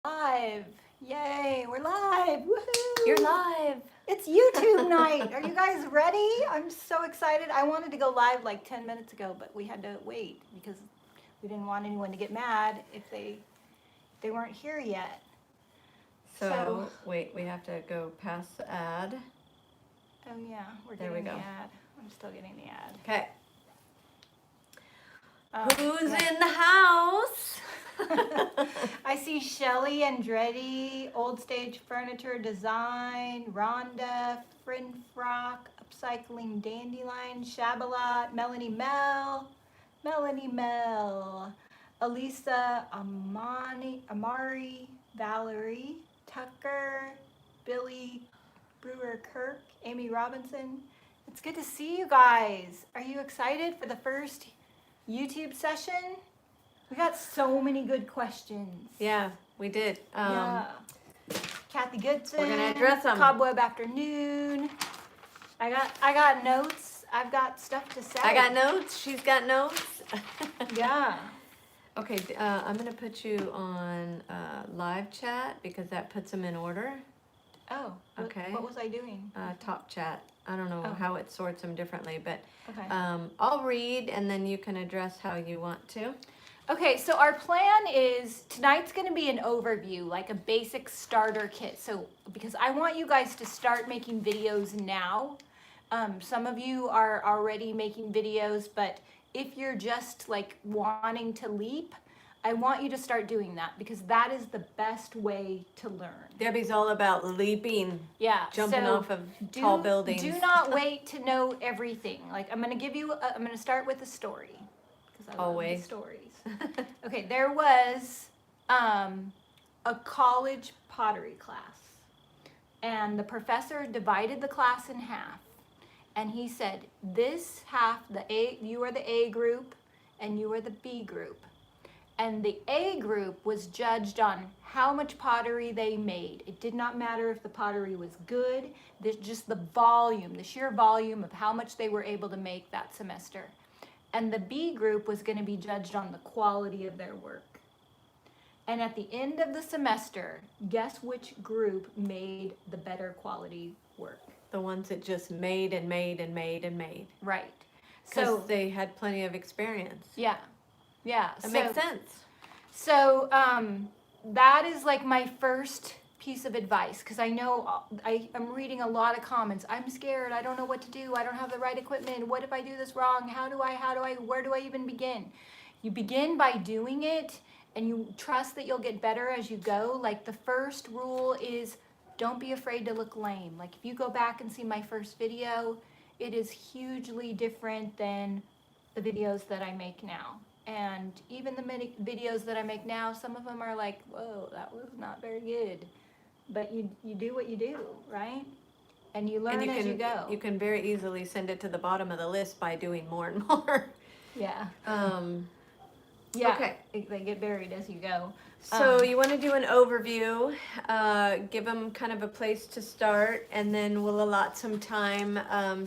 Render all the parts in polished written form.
Live. Yay, we're live. You're Woohoo. live. It's YouTube night. Are you guys ready? I'm so excited. I wanted to go live like 10 minutes ago, but we had to wait because we didn't want anyone to get mad if they weren't here yet. So, wait, we have to go past the ad. Oh yeah, we're There getting we the go. ad. I'm still getting the ad. Okay. Who's Yeah. in the house? I see Shelly Andretti, Old Stage Furniture Design, Rhonda, Frin Frock, Upcycling Dandelion, Shabalot, Melanie Mel, Elisa Amari, Valerie, Tucker, Billy Brewer Kirk, Amy Robinson. It's good to see you guys. Are you excited for the first YouTube session? We got so many good questions. Yeah, we did. Yeah. Kathy Goodson. We're gonna address them. Cobweb Afternoon. I got notes. I've got stuff to say. I got notes. She's got notes. Yeah. Okay, I'm gonna put you on live chat because that puts them in order. Oh. Okay. What was I doing? Top chat. I don't know how it sorts them differently, but Okay. I'll read and then you can address how you want to. Okay, so our plan is tonight's going to be an overview, like a basic starter kit. So, because I want you guys to start making videos now. Some of you are already making videos, but if you're just like wanting to leap, I want you to start doing that because that is the best way to learn. Debbie's all about leaping. Yeah, jumping so off of tall buildings. Do not wait to know everything. Like I'm going to start with a story because I love the stories. Okay, there was a college pottery class, and the professor divided the class in half, and he said, "This half, you are the A group, and you are the B group." And the A group was judged on how much pottery they made. It did not matter if the pottery was good, just the volume, the sheer volume of how much they were able to make that semester. And the B group was going to be judged on the quality of their work. And at the end of the semester, guess which group made the better quality work? The ones that just made and made and made and made. Right. Because they had plenty of experience. Yeah. Yeah. That makes sense. So that is like my first piece of advice because I know I'm reading a lot of comments. I'm scared. I don't know what to do. I don't have the right equipment. What if I do this wrong? Where do I even begin? You begin by doing it and you trust that you'll get better as you go. Like the first rule is don't be afraid to look lame. Like if you go back and see my first video, it is hugely different than the videos that I make now. And even the many videos that I make now, some of them are like, whoa, that was not very good. But you do what you do, right? And you learn as you go. You can very easily send it to the bottom of the list by doing more and more. Yeah. Yeah. Okay. They get buried as you go. So you want to do an overview, give them kind of a place to start, and then we'll allot some time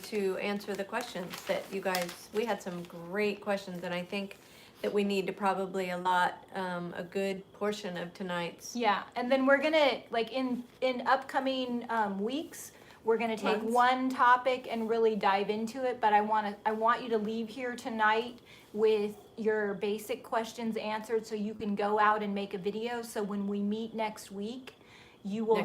to answer the questions that you guys, we had some great questions, and I think that we need to probably allot a good portion of tonight's. Yeah, and then we're gonna, like in upcoming weeks, we're gonna take one topic and really dive into it, but I want you to leave here tonight with your basic questions answered so you can go out and make a video. So when we meet next week, you will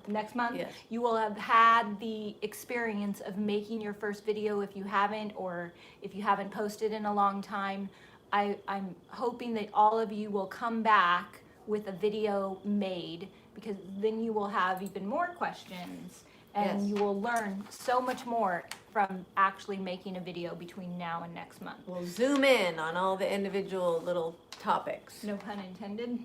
next month, yes. You will have had the experience of making your first video if you haven't, or if you haven't posted in a long time. I'm hoping that all of you will come back with a video made because then you will have even more questions and you will learn so much more from actually making a video between now and next month. We'll zoom in on all the individual little topics. No pun intended.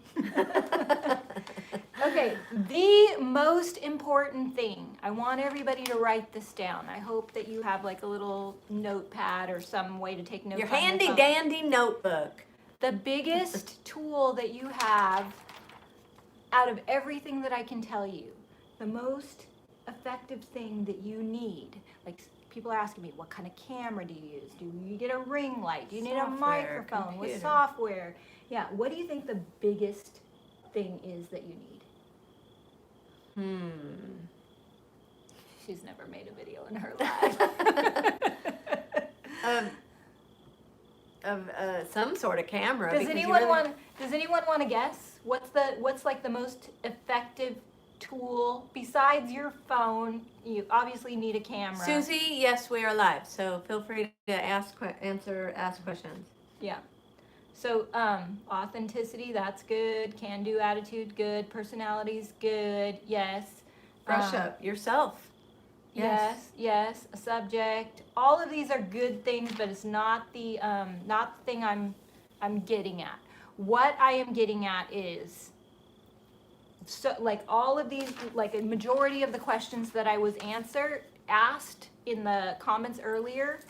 Okay, the most important thing, I want everybody to write this down. I hope that you have like a little notepad or some way to take notes. Your handy dandy notebook. The biggest tool that you have out of everything that I can tell you, the most effective thing that you need, like people are asking me, what kind of camera do you use? Do you get a ring light? Do you need a microphone with software? Yeah, what do you think the biggest thing is that you need? She's never made a video in her life. Some sort of camera. Does anyone want to guess what's like the most effective tool besides your phone? You obviously need a camera. Susie, yes, we are live, so feel free to ask questions. Yeah. So authenticity, that's good. Can-do attitude, good. Personality's good. Yes. Brush up yourself. Yes. A subject. All of these are good things, but it's not the thing I'm getting at. What I am getting at is, so like all of these, like a majority of the questions that I was asked in the comments earlier,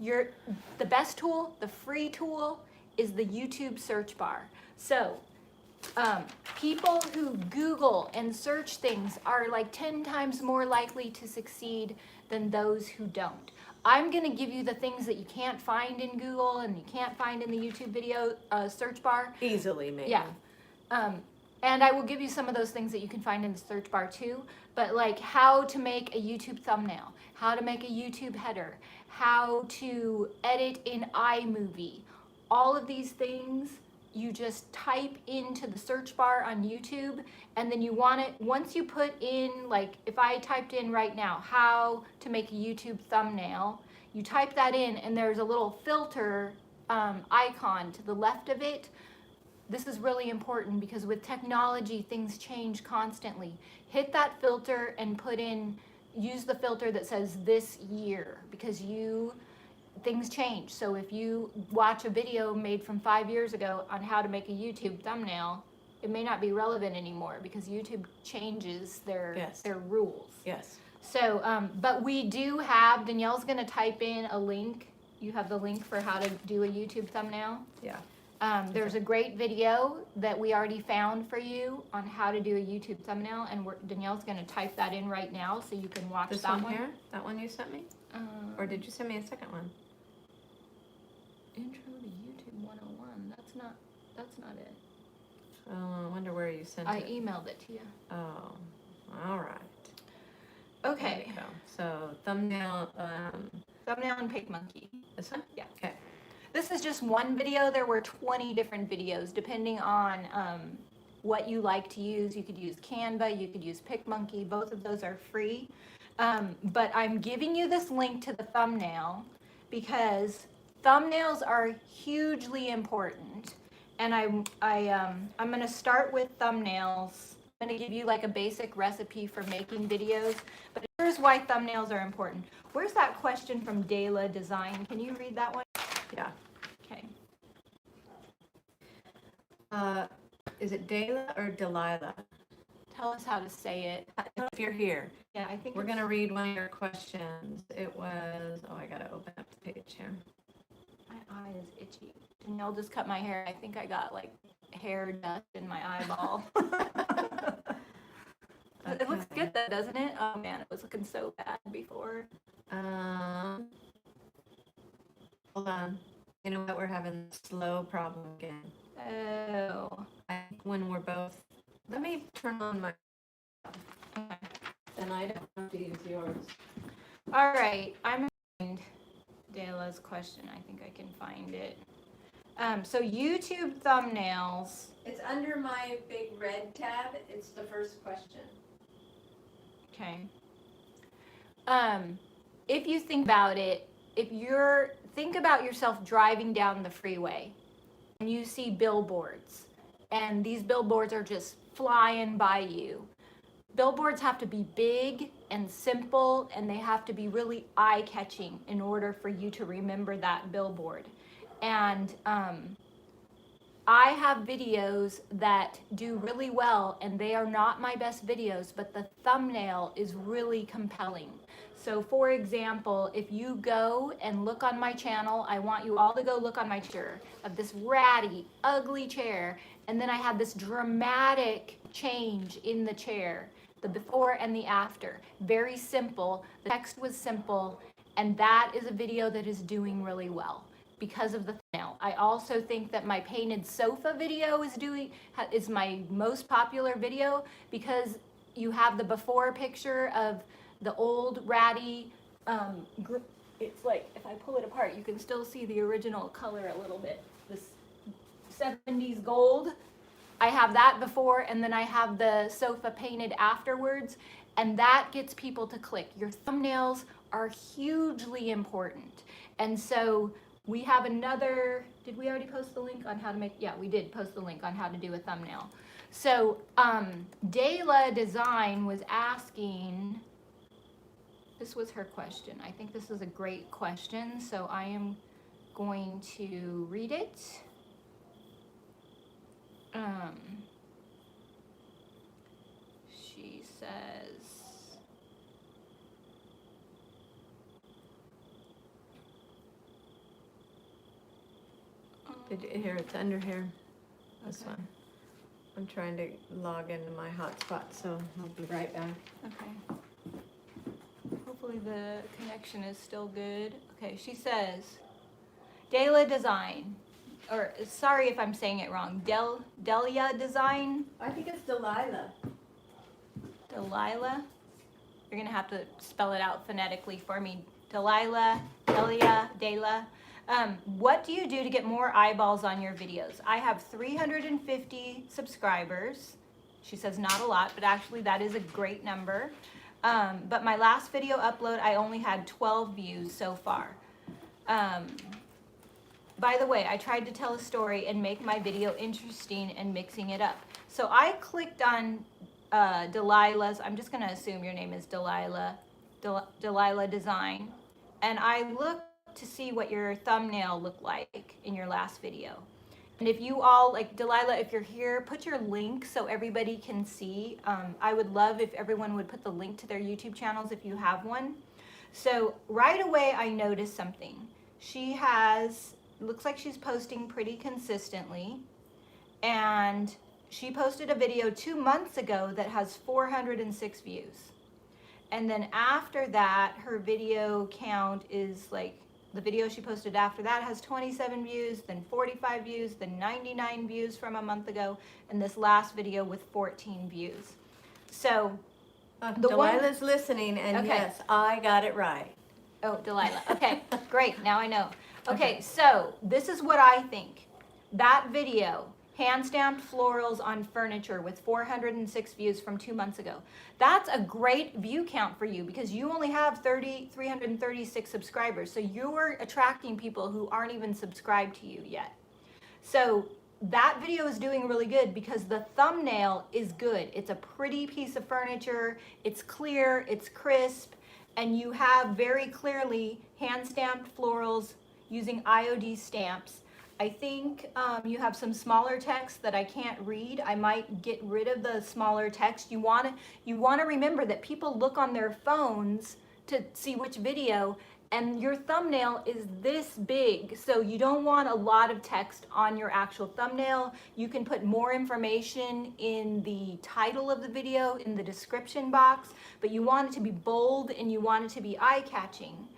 the best tool, the free tool, is the YouTube search bar. So people who Google and search things are like 10 times more likely to succeed than those who don't. I'm going to give you the things that you can't find in Google and you can't find in the YouTube video search bar. Easily, maybe. Yeah. And I will give you some of those things that you can find in the search bar too. But like how to make a YouTube thumbnail, how to make a YouTube header, how to edit in iMovie. All of these things you just type into the search bar on YouTube, and then you want it, once you put in, like if I typed in right now, how to make a YouTube thumbnail, you type that in and there's a little filter icon to the left of it. This is really important because with technology, things change constantly. Hit that filter and use the filter that says this year, because things change. So if you watch a video made from 5 years ago on how to make a YouTube thumbnail, it may not be relevant anymore because YouTube changes their rules. Yes. So, but we do have, Danielle's going to type in a link. You have the link for how to do a YouTube thumbnail. Yeah. There's a great video that we already found for you on how to do a YouTube thumbnail, and Danielle's going to type that in right now so you can watch this that one here? That one you sent me? Or did you send me a second one? Intro to YouTube 101. That's not it. Oh, I wonder where you sent it. I emailed it to you. Oh, all right. Okay. There we go. So thumbnail. Thumbnail and PicMonkey. This one? Yeah. Okay. This is just one video. There were 20 different videos depending on what you like to use. You could use Canva. You could use PicMonkey. Both of those are free. But I'm giving you this link to the thumbnail because thumbnails are hugely important. And I'm going to start with thumbnails. I'm going to give you like a basic recipe for making videos. But here's why thumbnails are important. Where's that question from Dela Design? Can you read that one? Yeah. Okay. Is it Dela or Delilah? Tell us how to say it. If you're here. Yeah, I think we're going to read one of your questions. It was, I got to open up the page here. My eye is itchy. Danielle just cut my hair. I think I got like hair dust in my eyeball. Okay. It looks good though, doesn't it? Oh man, it was looking so bad before. Hold on. You know what? We're having a slow problem again. Oh. I think when we're both. Let me turn on my. Okay. Then I don't have to use yours. All right. I'm going to find Dela's question. I think I can find it. So YouTube thumbnails. It's under my big red tab. It's the first question. Okay. If you think about it, think about yourself driving down the freeway and you see billboards and these billboards are just flying by you. Billboards have to be big and simple and they have to be really eye-catching in order for you to remember that billboard. And I have videos that do really well and they are not my best videos, but the thumbnail is really compelling. So for example, if you go and look on my channel, I want you all to go look on my chair of this ratty, ugly chair. And then I had this dramatic change in the chair, the before and the after. Very simple. The text was simple. And that is a video that is doing really well because of the thumbnail. thumbnail. I also think that my painted sofa video is my most popular video because you have the before picture of the old ratty, it's like, if I pull it apart, you can still see the original color a little bit. This 70s gold. I have that before, and then I have the sofa painted afterwards, and that gets people to click. Your thumbnails are hugely important. And so we have another, did we already post the link on how to make, yeah, we did post the link on how to do a thumbnail. So Dayla Design was asking, this was her question. I think this is a great question, so I am going to read it. She says, Here, it's under here. This Okay. one. I'm trying to log into my hotspot, so I'll be right back. okay. Hopefully the connection is still good. Okay, she says, Dayla Design, or sorry if I'm saying it wrong, Delia Design, I think it's Delilah. Delilah. You're gonna have to spell it out phonetically for me. Delilah, Delia, Dayla. What do you do to get more eyeballs on your videos? I have 350 subscribers. She says not a lot, but actually that is a great number. But my last video upload, I only had 12 views so far. By the way, I tried to tell a story and make my video interesting and mixing it up. So I clicked on Delilah's, I'm just gonna assume your name is Delilah, Delilah Design. And I looked to see what your thumbnail looked like in your last video. And if you all, like Delilah, if you're here, put your link so everybody can see. I would love if everyone would put the link to their YouTube channels if you have one. So right away I noticed something. She has, looks like she's posting pretty consistently. And she posted a video 2 months ago that has 406 views. And then after that, her video count is like, the video she posted after that has 27 views, then 45 views, then 99 views from a month ago, and this last video with 14 views. So, Delilah's listening, and okay. yes, I got it right. Oh, Delilah. Okay, great. Now I know. Okay, so this is what I think. That video, hand-stamped florals on furniture with 406 views from 2 months ago. That's a great view count for you because you only have 336 subscribers. So you're attracting people who aren't even subscribed to you yet. So that video is doing really good because the thumbnail is good. It's a pretty piece of furniture. It's clear, it's crisp, and you have very clearly hand-stamped florals using IOD stamps. I think you have some smaller text that I can't read. I might get rid of the smaller text. You want to remember that people look on their phones to see which video, and your thumbnail is this big, so you don't want a lot of text on your actual thumbnail. You can put more information in the title of the video, in the description box, but you want it to be bold and you want it to be eye-catching.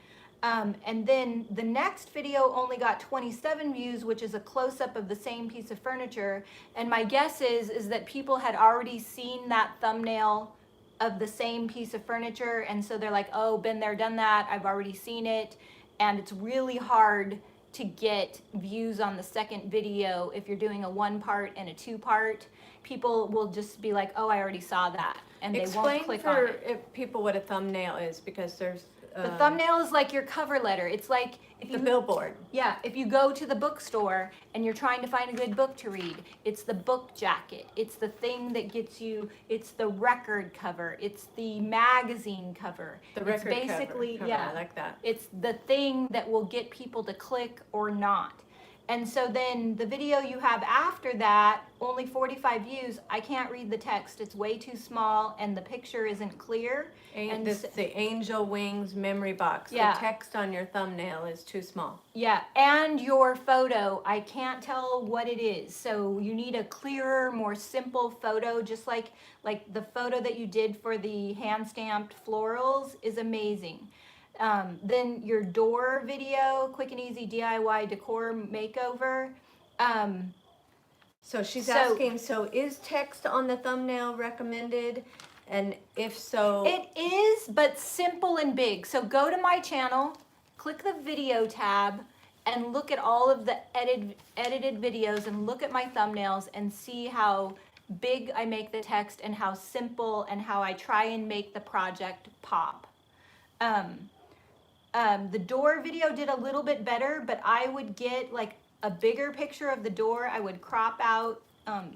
And then the next video only got 27 views, which is a close-up of the same piece of furniture. And my guess is that people had already seen that thumbnail of the same piece of furniture. And so they're like, oh, been there, done that. I've already seen it. And it's really hard to get views on the second video if you're doing a 1-part and a 2-part. People will just be like, oh, I already saw that. And they won't click on it. Explain for people what a thumbnail is, because there's the thumbnail is like your cover letter. It's like if you, the billboard. Yeah, if you go to the bookstore and you're trying to find a good book to read, it's the book jacket. It's the thing that gets you, it's the record cover. It's the magazine cover. The record it's basically, cover. yeah, I like that. It's the thing that will get people to click or not. And so then the video you have after that, only 45 views, I can't read the text. It's way too small and the picture isn't clear. And this, the angel wings memory box. Yeah. The text on your thumbnail is too small. Yeah, and your photo, I can't tell what it is. So you need a clearer, more simple photo, just like the photo that you did for the hand-stamped florals is amazing. Then your door video, quick and easy DIY decor makeover. So she's asking, so is text on the thumbnail recommended? And if so... It is, but simple and big. So go to my channel, click the video tab, and look at all of the edited videos and look at my thumbnails and see how big I make the text and how simple and how I try and make the project pop. The door video did a little bit better, but I would get like a bigger picture of the door. I would crop out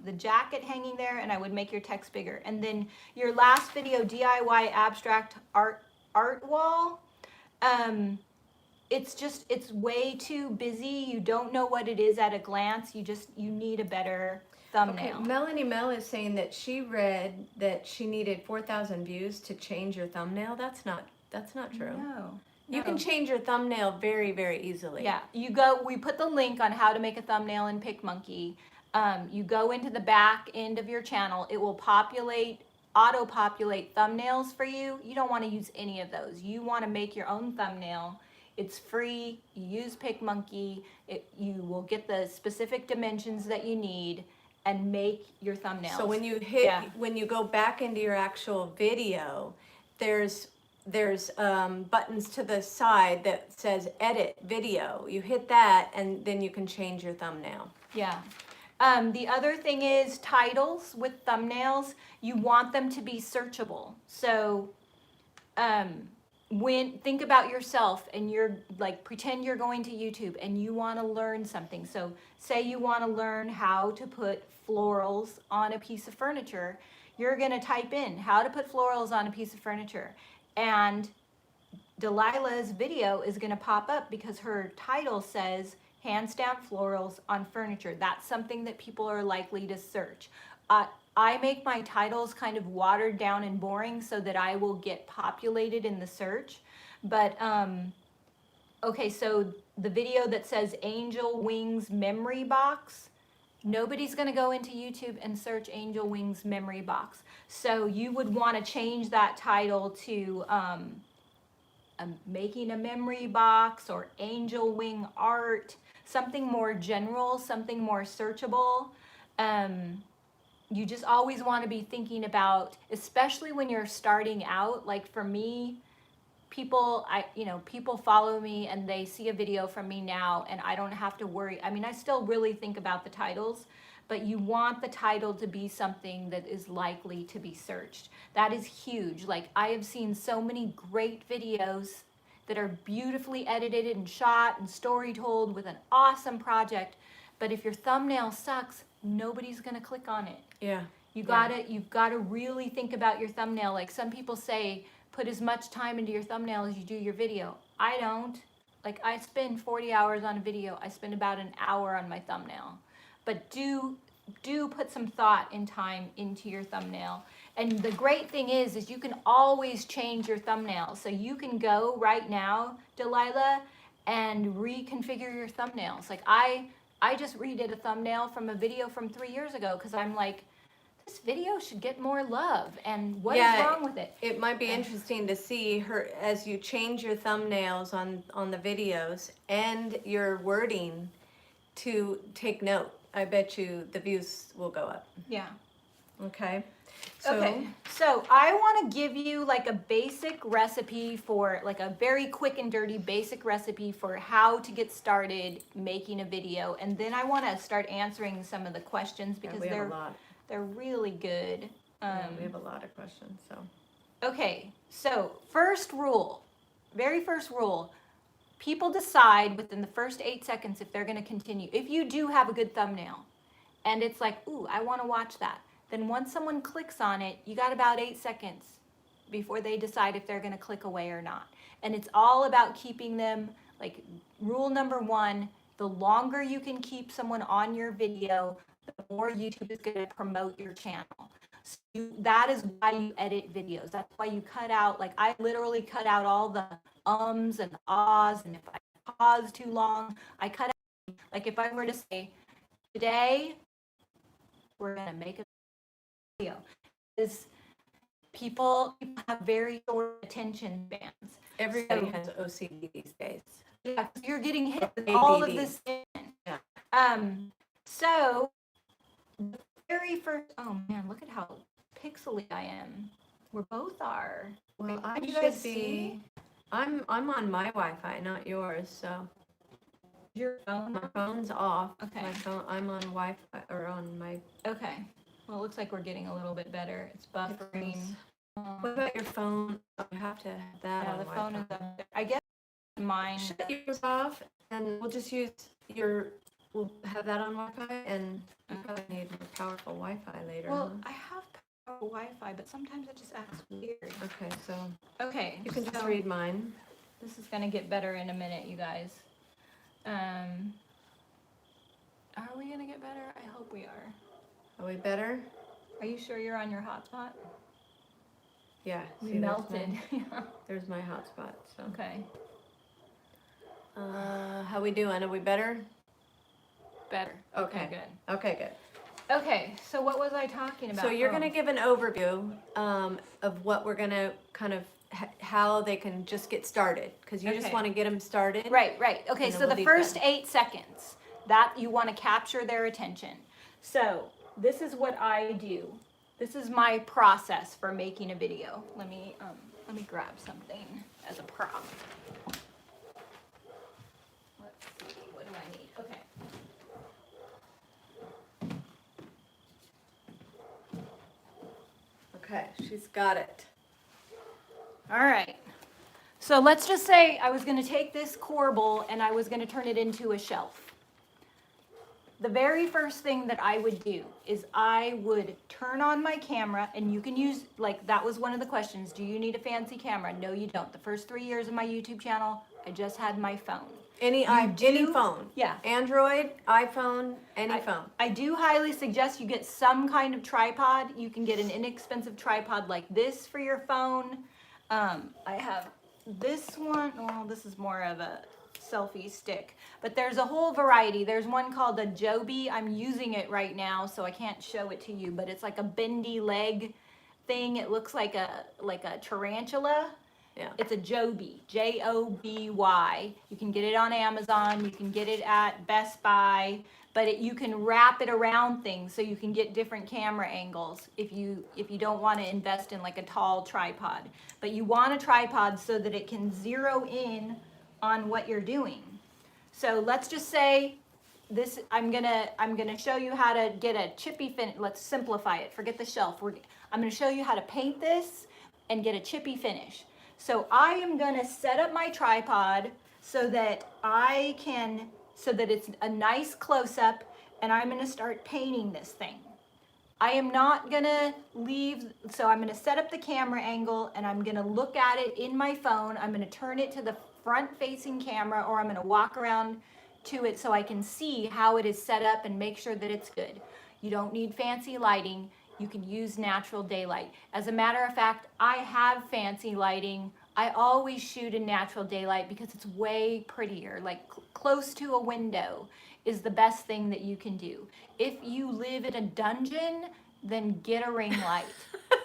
the jacket hanging there, and I would make your text bigger. And then your last video, DIY abstract art wall, it's way too busy. You don't know what it is at a glance. You need a better thumbnail. Okay, Melanie Mel is saying that she read that she needed 4,000 views to change your thumbnail. That's not true. No. You can change your thumbnail very, very easily. Yeah, we put the link on how to make a thumbnail in PicMonkey. You go into the back end of your channel, it will auto-populate thumbnails for you. You don't want to use any of those. You want to make your own thumbnail. It's free. You use PicMonkey. You will get the specific dimensions that you need and make your thumbnails. So when you when you go back into your actual video, there's buttons to the side that says edit video. You hit that and then you can change your thumbnail. Yeah. The other thing is titles with thumbnails. You want them to be searchable. So think about yourself and you're like, pretend you're going to YouTube and you want to learn something. So say you want to learn how to put florals on a piece of furniture. You're going to type in how to put florals on a piece of furniture. And Delilah's video is going to pop up because her title says hands down florals on furniture. That's something that people are likely to search. I make my titles kind of watered down and boring so that I will get populated in the search. But okay, so the video that says Angel Wings Memory Box, nobody's going to go into YouTube and search Angel Wings Memory Box. So you would want to change that title to making a memory box or angel wing art, something more general, something more searchable. You just always want to be thinking about, especially when you're starting out, like for me, people follow me and they see a video from me now and I don't have to worry. I mean, I still really think about the titles, but you want the title to be something that is likely to be searched. That is huge. Like I have seen so many great videos that are beautifully edited and shot and story told with an awesome project, but if your thumbnail sucks, nobody's gonna click on it. Yeah. You've gotta really think about your thumbnail. Like some people say, put as much time into your thumbnail as you do your video. I don't. Like I spend 40 hours on a video. I spend about an hour on my thumbnail. But do put some thought and time into your thumbnail. And the great thing is you can always change your thumbnail. So you can go right now, Delilah, and reconfigure your thumbnails. Like I just redid a thumbnail from a video from 3 years ago because I'm like, this video should get more love, and what is wrong with it? It might be interesting to see her as you change your thumbnails on the videos and your wording to take note. I bet you the views will go up. Yeah. Okay. So I want to give you like a basic recipe for like a very quick and dirty basic recipe for how to get started making a video, and then I want to start answering some of the questions because they're really good. We have a lot of questions. So okay, so very first rule, people decide within the first 8 seconds if they're going to continue. If you do have a good thumbnail and it's like, ooh, I want to watch that, then once someone clicks on it, you got about 8 seconds before they decide if they're going to click away or not. And it's all about keeping them, like rule number 1, the longer you can keep someone on your video, the more YouTube is going to promote your channel. So that is why you edit videos. That's why you cut out, like I literally cut out all the ums and ahs, and if I pause too long, I cut out, like if I were to say, today we're going to make a video, People have very short attention spans. Everybody has OCD these days. Yeah, you're getting hit with ADD. all of this. Yeah. So the very first, oh man, look at how pixely I am. We both are. Well, I you should guys be. see? I'm on my Wi-Fi, not yours. So Your phone? my phone's off. Okay. My phone. I'm on Wi-Fi or on my. Okay. Well, it looks like we're getting a little bit better. It's buffering. What about your phone? You have to have that Yeah, on the Wi-Fi. phone is up there. I guess mine. Shut yours off, and we'll just use your. We'll have that on Wi-Fi, and you probably need more powerful Wi-Fi later. Well, huh? I have powerful Wi-Fi, but sometimes it just acts weird. Okay, so Okay. you can just so read mine. This is gonna get better in a minute, you guys. Are we gonna get better? I hope we are. Are we better? Are you sure you're on your hotspot? Yeah. We see, melted. There's my hotspot. So. Okay. How we doing? Are we better? Better. Okay. Good. Okay, good. Okay. So what was I talking about? So you're Oh. going to give an overview of what we're going to kind of how they can just get started because you just Okay. want to get them started. Right. Okay. And So then the we'll first deep 8 seconds that you want to capture their attention. So this is what I do. This is my process for making a video. Let me grab something as a prop. Let's see. What do I need? Okay. Okay, she's got it. All right. So let's just say I was going to take this corbel and I was going to turn it into a shelf. The very first thing that I would do is I would turn on my camera, and you can use, like, that was one of the questions. Do you need a fancy camera? No, you don't. The first 3 years of my YouTube channel, I just had my phone. Any phone. Yeah. Android, iPhone, any phone. I do highly suggest you get some kind of tripod. You can get an inexpensive tripod like this for your phone. I have this one. Well, this is more of a selfie stick, but there's a whole variety. There's one called a Joby. I'm using it right now, so I can't show it to you, but it's like a bendy leg thing. It looks like a tarantula. Yeah. It's a Joby, Joby. You can get it on Amazon. You can get it at Best Buy, but you can wrap it around things so you can get different camera angles if you don't want to invest in like a tall tripod. But you want a tripod so that it can zero in on what you're doing. So let's just say this. I'm gonna show you how to get a chippy finish. Let's simplify it. Forget the shelf. I'm gonna show you how to paint this and get a chippy finish. So I am gonna set up my tripod so that it's a nice close-up, and I'm gonna start painting this thing. I am not gonna leave, so I'm gonna set up the camera angle and I'm gonna look at it in my phone. I'm gonna turn it to the front-facing camera, or I'm gonna walk around to it so I can see how it is set up and make sure that it's good. You don't need fancy lighting. You can use natural daylight. As a matter of fact, I have fancy lighting. I always shoot in natural daylight because it's way prettier. Like close to a window is the best thing that you can do. If you live in a dungeon, then get a ring light.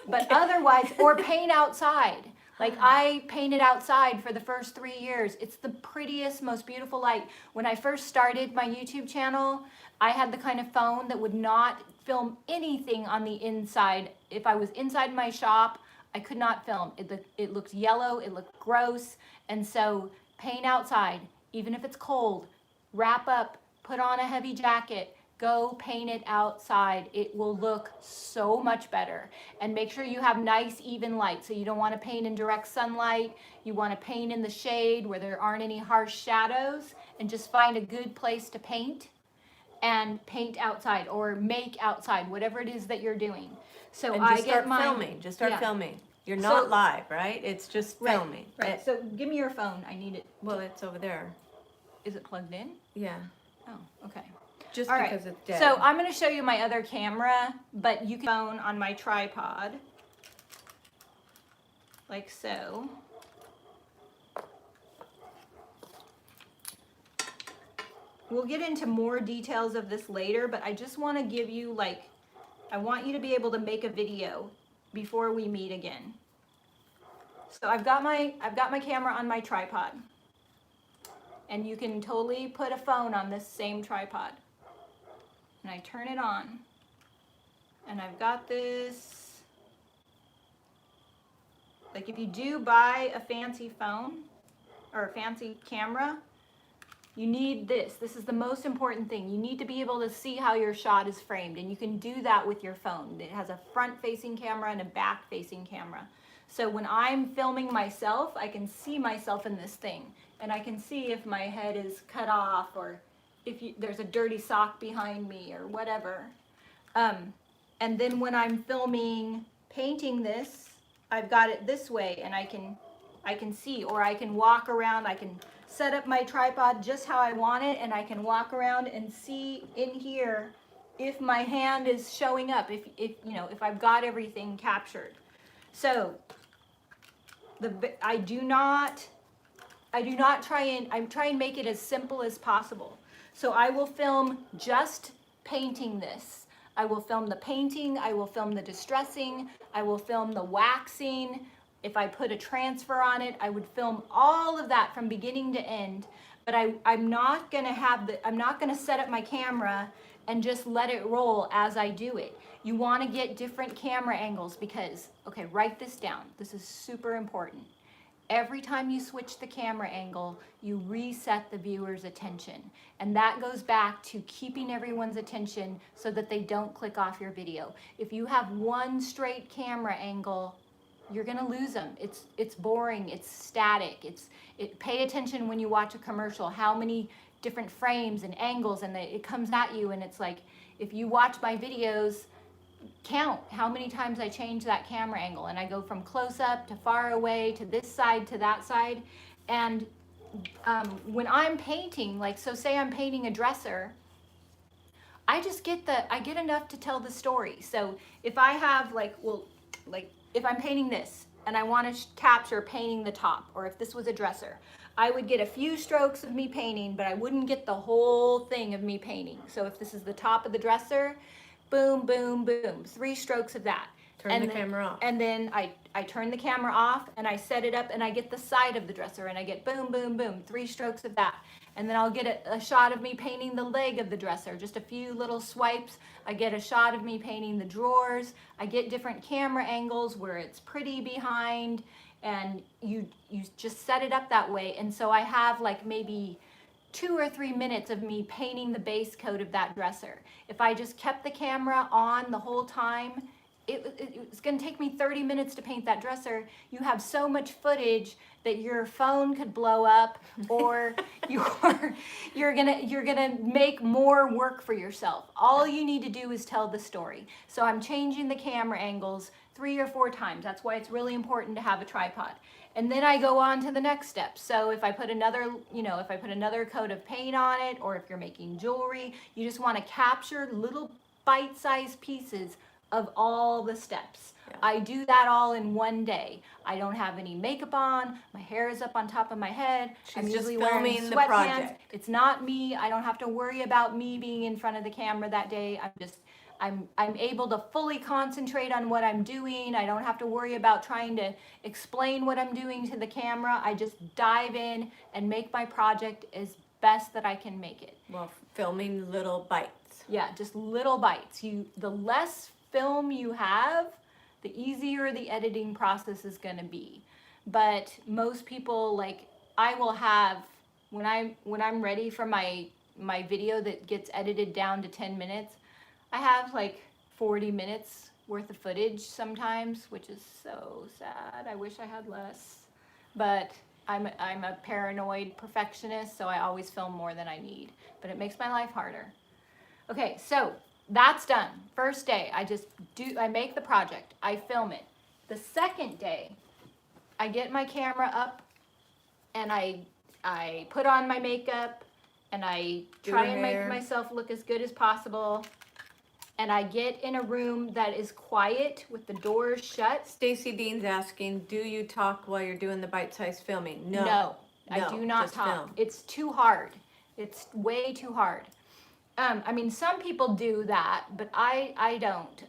But otherwise, or paint outside. Like I painted outside for the first 3 years. It's the prettiest, most beautiful light. When I first started my YouTube channel, I had the kind of phone that would not film anything on the inside. If I was inside my shop, I could not film. It looked yellow, it looked gross. And so paint outside, even if it's cold, wrap up, put on a heavy jacket, go paint it outside. It will look so much better. And make sure you have nice, even light. So you don't want to paint in direct sunlight. You want to paint in the shade where there aren't any harsh shadows, and just find a good place to paint and paint outside or make outside, whatever it is that you're doing. So And I just get start my filming. Just start yeah. filming. You're not So- live, right? It's just filming. Right. So give me your phone. I need it. Well, it's over there. Is it plugged in? Yeah. Oh, okay. Just All right. because it's dead. So I'm going to show you my other camera, but you can phone on my tripod, like so. We'll get into more details of this later, but I just want to give you I want you to be able to make a video before we meet again. So I've got my camera on my tripod. And you can totally put a phone on this same tripod. And I turn it on. And I've got this, like if you do buy a fancy phone or a fancy camera, you need this. This is the most important thing. You need to be able to see how your shot is framed, and you can do that with your phone. It has a front-facing camera and a back-facing camera. So when I'm filming myself, I can see myself in this thing, and I can see if my head is cut off or if there's a dirty sock behind me or whatever. And then when I'm filming, painting this, I've got it this way, and I can see, or I can walk around. I can set up my tripod just how I want it, and I can walk around and see in here if my hand is showing up, if I've got everything captured. So I try and make it as simple as possible. So I will film just painting this. I will film the painting, I will film the distressing, I will film the waxing. If I put a transfer on it, I would film all of that from beginning to end. But I'm not gonna set up my camera and just let it roll as I do it. You wanna get different camera angles because, okay, write this down. This is super important. Every time you switch the camera angle, you reset the viewer's attention. And that goes back to keeping everyone's attention so that they don't click off your video. If you have one straight camera angle, you're gonna lose them. It's boring, it's static. Pay attention when you watch a commercial, how many different frames and angles, and it comes at you, and it's like, if you watch my videos, count how many times I change that camera angle, and I go from close up to far away to this side to that side. And when I'm painting, like, so say I'm painting a dresser, I get enough to tell the story. So if I have if I'm painting this and I want to capture painting the top, or if this was a dresser, I would get a few strokes of me painting, but I wouldn't get the whole thing of me painting. So if this is the top of the dresser, boom, boom, boom, 3 strokes of that. Turn the camera off. And then I turn the camera off and I set it up and I get the side of the dresser and I get boom, boom, boom, 3 strokes of that. And then I'll get a shot of me painting the leg of the dresser, just a few little swipes. I get a shot of me painting the drawers. I get different camera angles where it's pretty behind, and you just set it up that way. And so I have like maybe 2 or 3 minutes of me painting the base coat of that dresser. If I just kept the camera on the whole time, it's going to take me 30 minutes to paint that dresser. You have so much footage that your phone could blow up, or you're gonna make more work for yourself. All you need to do is tell the story. So I'm changing the camera angles 3 or 4 times. That's why it's really important to have a tripod. And then I go on to the next step. So if I put another coat of paint on it, or if you're making jewelry, you just want to capture little bite-sized pieces of all the steps. Yeah. I do that all in one day. I don't have any makeup on. My hair is up on top of my head. I'm usually wearing sweatpants. It's not me. I don't have to worry about me being in front of the camera that day. I'm able to fully concentrate on what I'm doing. I don't have to worry about trying to explain what I'm doing to the camera. I just dive in and make my project as best that I can make it. Well, filming little bites. Yeah, just little bites. The less film you have, the easier the editing process is going to be. But most people, like, I will have, when I'm ready for my video that gets edited down to 10 minutes, I have like 40 minutes worth of footage sometimes, which is so sad. I wish I had less, but I'm a paranoid perfectionist, so I always film more than I need, but it makes my life harder. Okay, so that's done. First day, I make the project, I film it. The second day, I get my camera up and I put on my makeup and I try and make myself look as good as possible. And I get in a room that is quiet with the doors shut. Stacy Dean's asking, do you talk while you're doing the bite-sized filming? No, I do not talk. Film. It's too hard. It's way too hard. I mean, some people do that, but I don't.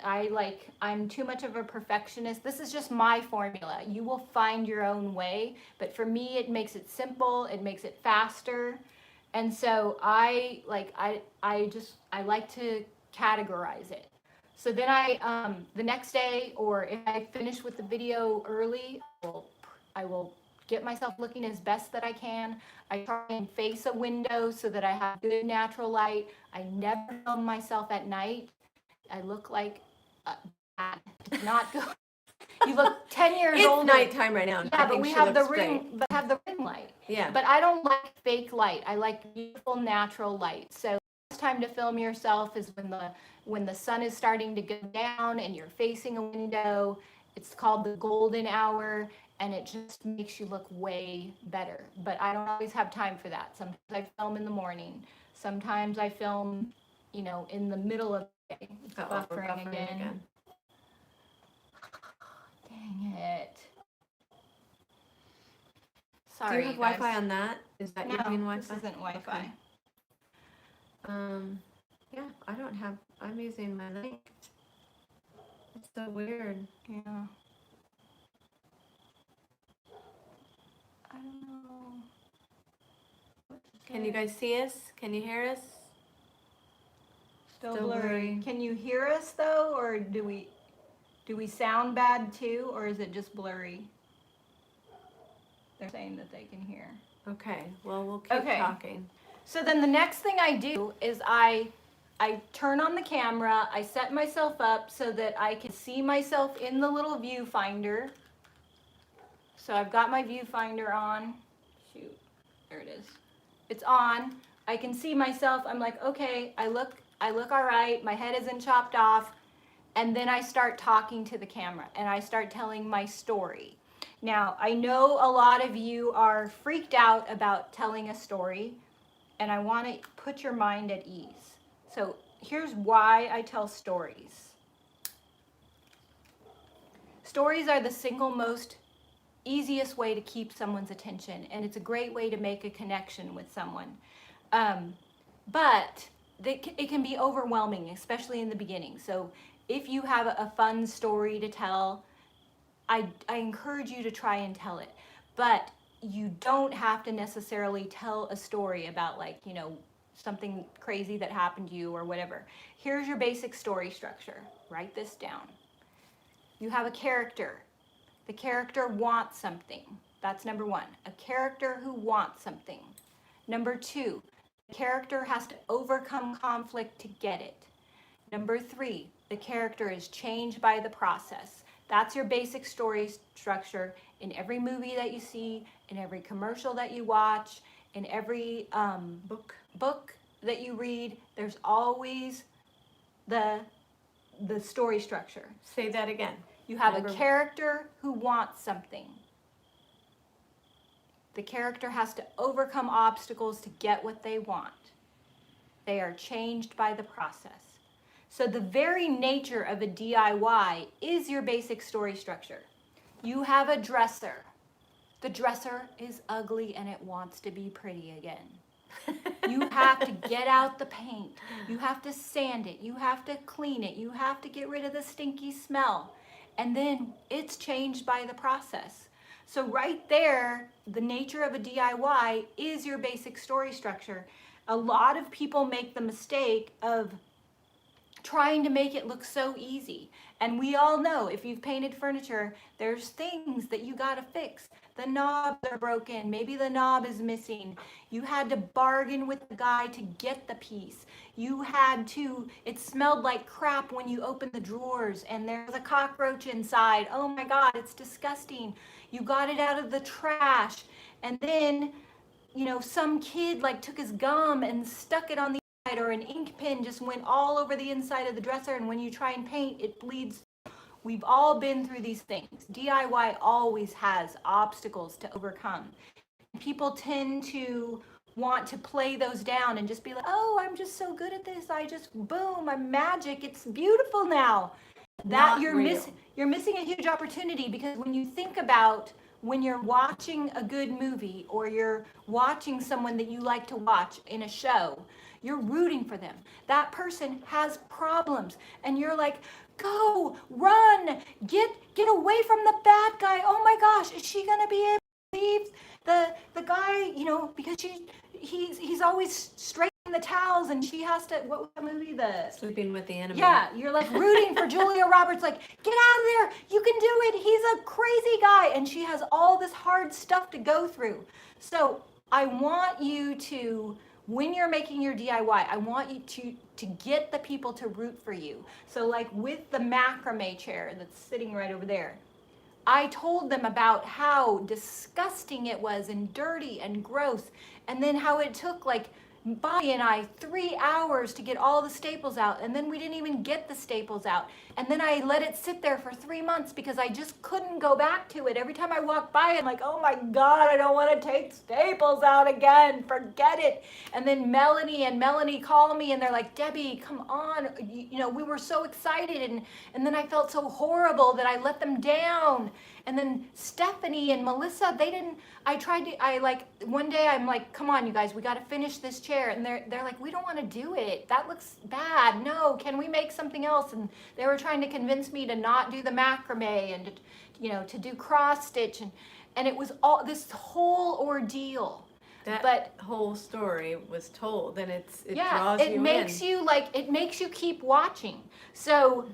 I'm too much of a perfectionist. This is just my formula. You will find your own way, but for me, it makes it simple. It makes it faster, and so I like to categorize it. So then the next day, or if I finish with the video early, I will get myself looking as best that I can. I try and face a window so that I have good natural light. I never film myself at night. I look like bad. Not good. You look 10 years It's older. nighttime right now. Yeah, but we have the ring light. Yeah. But I don't like fake light. I like beautiful natural light. So the best time to film yourself is when the sun is starting to go down and you're facing a window. It's called the golden hour, and it just makes you look way better. But I don't always have time for that. Sometimes I film in the morning. Sometimes I film, in the middle of the day. It's buffering again. Dang it. Sorry. Do you have Wi-Fi on that? Is that your main Wi-Fi? This isn't Wi-Fi. Okay. Yeah, I don't have. I'm using my link. It's so weird. Yeah. I don't know. Can you guys see us? Can you hear us? Still blurry. Can you hear us though, or do we sound bad too, or is it just blurry? They're saying that they can hear. Okay. Well, we'll keep talking. So then the next thing I do is I turn on the camera. I set myself up so that I can see myself in the little viewfinder. So I've got my viewfinder on. Shoot, there it is. It's on. I can see myself. I'm like, okay, I look all right. My head isn't chopped off. And then I start talking to the camera and I start telling my story. Now, I know a lot of you are freaked out about telling a story, and I want to put your mind at ease. So here's why I tell stories. Stories are the single most easiest way to keep someone's attention, and it's a great way to make a connection with someone. But it can be overwhelming, especially in the beginning. So if you have a fun story to tell, I encourage you to try and tell it. But you don't have to necessarily tell a story about something crazy that happened to you or whatever. Here's your basic story structure. Write this down. You have a character. The character wants something. That's number one. A character who wants something. Number two, the character has to overcome conflict to get it. Number three, the character is changed by the process. That's your basic story structure in every movie that you see, in every commercial that you watch, in every book that you read. There's always the story structure. Say that again. You have a character who wants something. The character has to overcome obstacles to get what they want. They are changed by the process. So the very nature of a DIY is your basic story structure. You have a dresser. The dresser is ugly and it wants to be pretty again. You have to get out the paint. You have to sand it. You have to clean it. You have to get rid of the stinky smell. And then it's changed by the process. So right there, the nature of a DIY is your basic story structure. A lot of people make the mistake of trying to make it look so easy. And we all know, if you've painted furniture, there's things that you gotta fix. The knobs are broken, maybe the knob is missing. You had to bargain with the guy to get the piece. It smelled like crap when you opened the drawers and there's a cockroach inside. Oh my God, it's disgusting. You got it out of the trash. And then, some kid took his gum and stuck it on the or an ink pen just went all over the inside of the dresser, and when you try and paint, it bleeds. We've all been through these things. DIY always has obstacles to overcome. People tend to want to play those down and just be like, oh, I'm just so good at this. Boom, I'm magic. It's beautiful now. That you're missing a huge opportunity, because when you think about when you're watching a good movie or you're watching someone that you like to watch in a show, You're rooting for them. That person has problems, and you're like, go, run, get away from the bad guy. Oh my gosh, is she gonna be able to leave the guy? You know, because he's always straightening the towels, and she has to. What was the movie? The Sleeping with the Enemy. Yeah, you're like rooting for Julia Roberts, like, get out of there, you can do it, he's a crazy guy, and she has all this hard stuff to go through. So I want you to, when you're making your DIY, I want you to get the people to root for you. So like with the macrame chair that's sitting right over there, I told them about how disgusting it was and dirty and gross, and then how it took like Bobby and I 3 hours to get all the staples out, and then we didn't even get the staples out. And then I let it sit there for 3 months because I just couldn't go back to it. Every time I walk by, I'm like, oh my God, I don't want to take staples out again. Forget it. And then Melanie call me, and they're like, Debbie, come on. You know, we were so excited, and then I felt so horrible that I let them down. And then Stephanie and Melissa, one day I'm like, come on, you guys, we got to finish this chair. And they're like, we don't want to do it. That looks bad. No, can we make something else? And they were trying to convince me to not do the macrame and, to do cross stitch. And it was all this whole ordeal. But whole story was told, and it draws you in. It makes you keep watching. So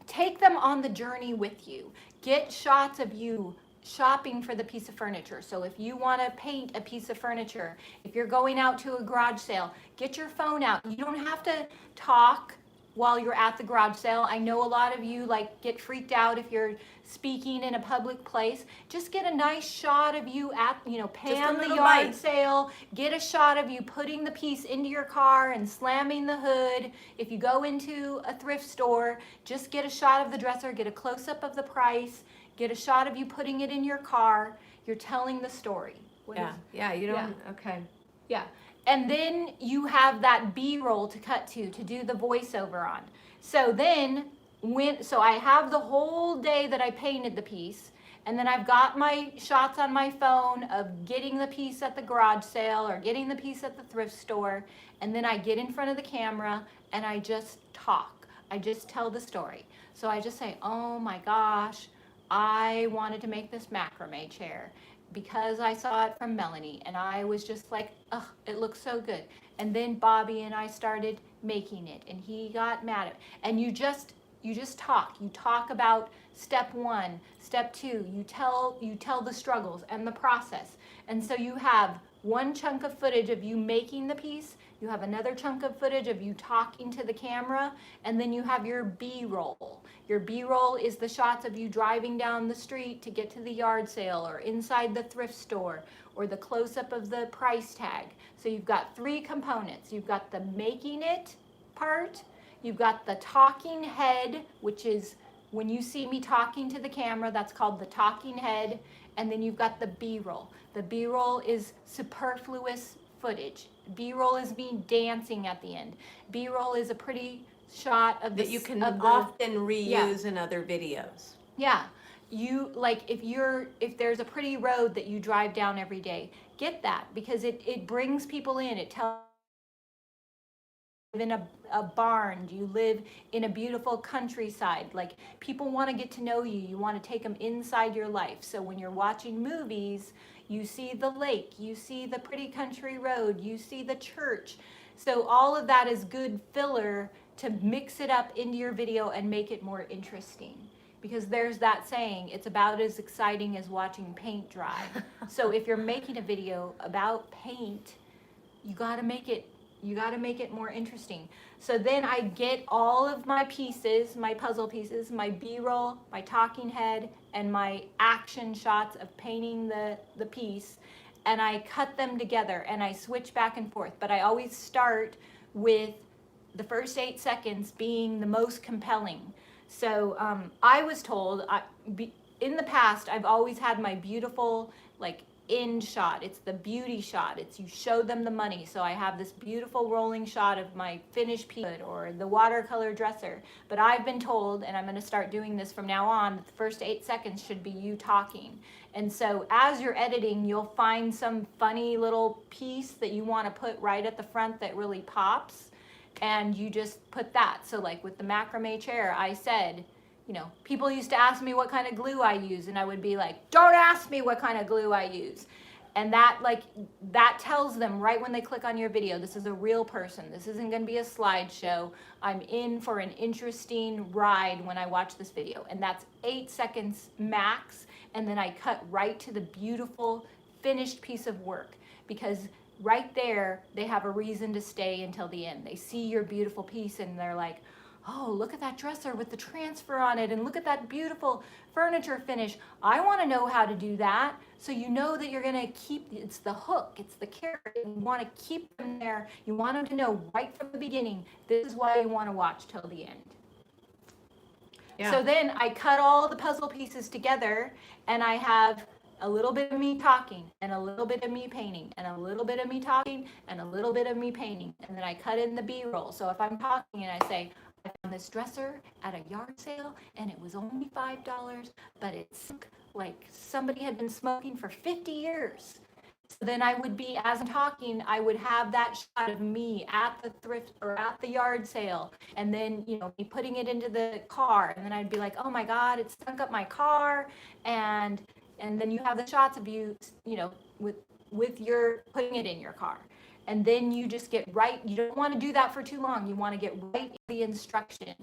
take them on the journey with you. Get shots of you shopping for the piece of furniture. So if you want to paint a piece of furniture, if you're going out to a garage sale, get your phone out. You don't have to talk while you're at the garage sale. I know a lot of you get freaked out if you're speaking in a public place. Just get a nice shot of you at, pan the yard sale. Get a shot of you putting the piece into your car and slamming the hood. If you go into a thrift store, just get a shot of the dresser, get a close-up of the price, get a shot of you putting it in your car. You're telling the story. Okay. Yeah. And then you have that B-roll to cut to do the voiceover on. So then, I have the whole day that I painted the piece, and then I've got my shots on my phone of getting the piece at the garage sale or getting the piece at the thrift store, and then I get in front of the camera and I just talk. I just tell the story. So I just say, oh my gosh, I wanted to make this macrame chair because I saw it from Melanie, and I was just like, ugh, it looks so good. And then Bobby and I started making it, and he got mad at it. And you just talk. You talk about step 1, step 2. You tell the struggles and the process. And so you have one chunk of footage of you making the piece, you have another chunk of footage of you talking to the camera, and then you have your B-roll. Your B-roll is the shots of you driving down the street to get to the yard sale or inside the thrift store or the close-up of the price tag. So you've got 3 components. You've got the making it part, you've got the talking head, which is when you see me talking to the camera, that's called the talking head, and then you've got the B-roll. The B-roll is superfluous footage. B-roll is me dancing at the end. B-roll is a pretty shot of that you can often reuse in other videos. Yeah. You if there's a pretty road that you drive down every day, get that, because it brings people in. It tells you live in a barn, you live in a beautiful countryside. Like, people want to get to know you. You want to take them inside your life. So when you're watching movies, you see the lake, you see the pretty country road, you see the church. So all of that is good filler to mix it up into your video and make it more interesting. Because there's that saying, it's about as exciting as watching paint dry. So if you're making a video about paint, you gotta make it more interesting. So then I get all of my pieces, my puzzle pieces, my B-roll, my talking head, and my action shots of painting the piece, and I cut them together and I switch back and forth. But I always start with the first 8 seconds being the most compelling. So I was told, in the past, I've always had my beautiful, end shot. It's the beauty shot. It's you show them the money. So I have this beautiful rolling shot of my finished piece or the watercolor dresser. But I've been told, and I'm going to start doing this from now on, that the first 8 seconds should be you talking. And so as you're editing, you'll find some funny little piece that you want to put right at the front that really pops. And you just put that. So like with the macrame chair, I said, you know, people used to ask me what kind of glue I use, and I would be like, don't ask me what kind of glue I use. And that tells them right when they click on your video, this is a real person. This isn't going to be a slideshow. I'm in for an interesting ride when I watch this video. And that's 8 seconds max. And then I cut right to the beautiful finished piece of work, because right there, they have a reason to stay until the end. They see your beautiful piece and they're like, oh, look at that dresser with the transfer on it, and look at that beautiful furniture finish. I want to know how to do that. So you know that you're going to keep, it's the hook, it's the carrot. You want to keep them there. You want them to know right from the beginning, this is why you want to watch till the end. Yeah. So then I cut all the puzzle pieces together, and I have a little bit of me talking, and a little bit of me painting, and a little bit of me talking, and a little bit of me painting. And then I cut in the B-roll. So if I'm talking and I say, I found this dresser at a yard sale, and it was only $5, but it's like somebody had been smoking for 50 years. So then I would be, as I'm talking, I would have that shot of me at the thrift or at the yard sale, and then, you know, me putting it into the car, and then I'd be like, oh my God, it stunk up my car, and then you have the shots of you, you know, with your putting it in your car. And then you just get right, you don't want to do that for too long. You want to get right in the instruction.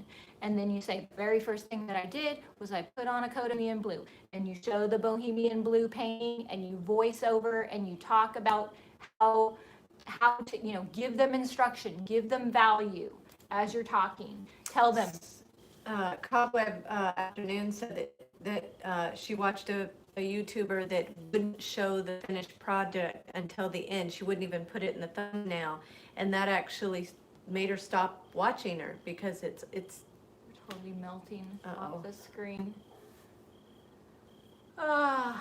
And then you say, the very first thing that I did was I put on a coat of Bohemian blue. And you show the Bohemian blue painting, and you voice over, and you talk about how to, you know, give them instruction, give them value as you're talking. Tell them. Cobweb Afternoon said that she watched a YouTuber that wouldn't show the finished project until the end. She wouldn't even put it in the thumbnail, and that actually made her stop watching her, because it's totally melting off the screen. I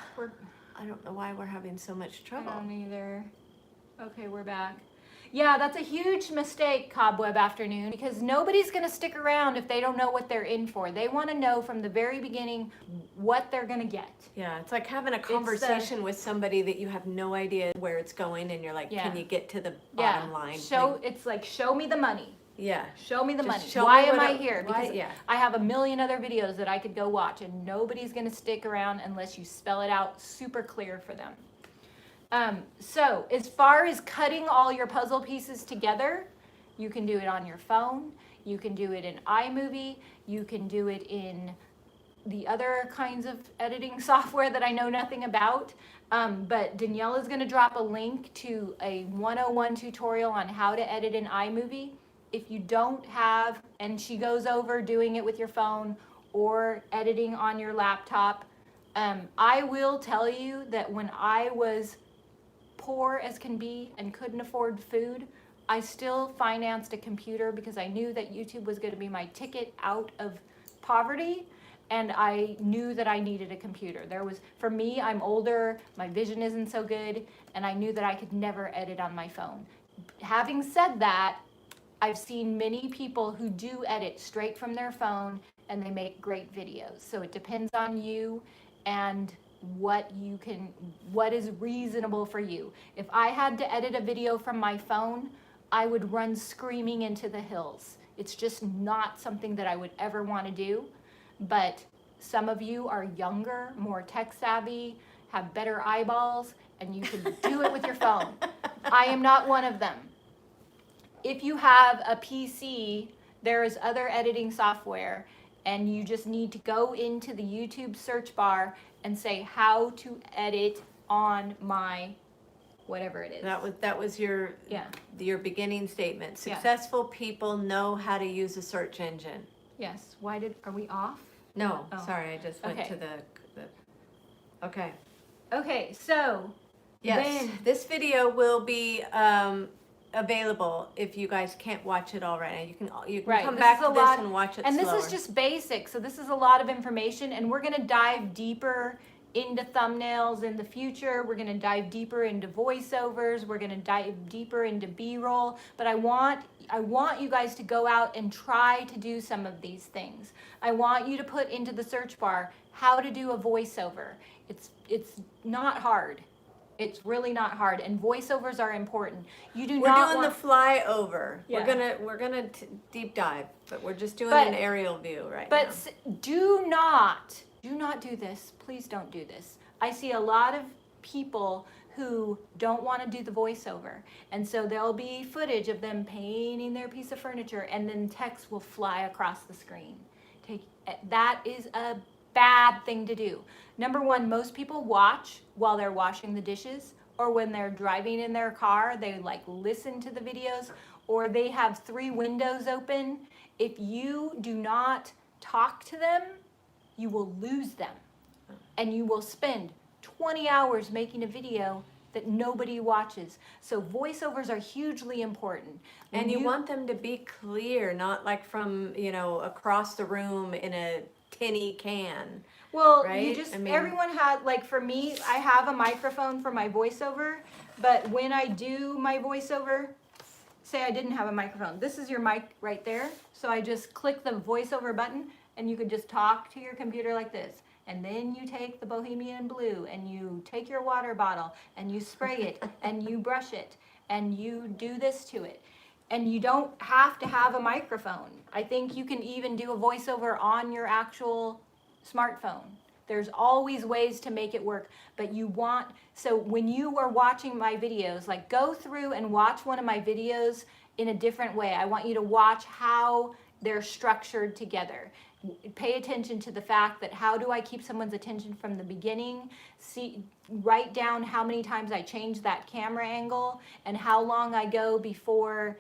don't know why we're having so much trouble. I don't either. Okay, we're back. Yeah, that's a huge mistake, Cobweb Afternoon, because nobody's going to stick around if they don't know what they're in for. They want to know from the very beginning what they're going to get. Yeah, it's like having a conversation with somebody that you have no idea where it's going, and you're like, can you get to the bottom line? It's like, show me the money. Yeah. Show me the money. Why am I here? Because I have a million other videos that I could go watch, and nobody's going to stick around unless you spell it out super clear for them. So as far as cutting all your puzzle pieces together, you can do it on your phone, you can do it in iMovie, you can do it in the other kinds of editing software that I know nothing about. But Danielle is going to drop a link to a 101 tutorial on how to edit in iMovie. If you don't have, and she goes over doing it with your phone or editing on your laptop, I will tell you that when I was poor as can be and couldn't afford food, I still financed a computer because I knew that YouTube was going to be my ticket out of poverty, and I knew that I needed a computer. For me, I'm older, my vision isn't so good, and I knew that I could never edit on my phone. Having said that, I've seen many people who do edit straight from their phone, and they make great videos. So it depends on you and what is reasonable for you. If I had to edit a video from my phone, I would run screaming into the hills. It's just not something that I would ever want to do. But some of you are younger, more tech savvy, have better eyeballs, and you can do it with your phone. I am not one of them. If you have a PC, there is other editing software, and you just need to go into the YouTube search bar and say how to edit on my whatever it is. That was your beginning statement. Successful people know how to use a search engine. Yes. Are we off? No, sorry, I just went to the okay. Okay, so yes, this video will be available if you guys can't watch it all right now. You can come back to this and watch it and slower. This is just basic, so this is a lot of information, and we're going to dive deeper into thumbnails in the future. We're going to dive deeper into voiceovers. We're going to dive deeper into B-roll. But I want you guys to go out and try to do some of these things. I want you to put into the search bar how to do a voiceover. It's not hard. It's really not hard, and voiceovers are important. We're doing the flyover. Yeah. We're gonna deep dive, but we're just doing an aerial view right now. But do not do this. Please don't do this. I see a lot of people who don't want to do the voiceover, and so there'll be footage of them painting their piece of furniture, and then text will fly across the screen. That is a bad thing to do. Number one, most people watch while they're washing the dishes, or when they're driving in their car, they like listen to the videos, or they have 3 windows open. If you do not talk to them, you will lose them, and you will spend 20 hours making a video that nobody watches. So voiceovers are hugely important. And you want them to be clear, not like from, across the room in a tinny can. Well, right? Everyone had, like for me, I have a microphone for my voiceover, but when I do my voiceover, say I didn't have a microphone, this is your mic right there. So I just click the voiceover button, and you could just talk to your computer like this. And then you take the Bohemian Blue, and you take your water bottle, and you spray it, and you brush it, and you do this to it. And you don't have to have a microphone. I think you can even do a voiceover on your actual smartphone. There's always ways to make it work, but so when you are watching my videos, like go through and watch one of my videos in a different way. I want you to watch how they're structured together. Pay attention to the fact that how do I keep someone's attention from the beginning? Write down how many times I change that camera angle and how long I go before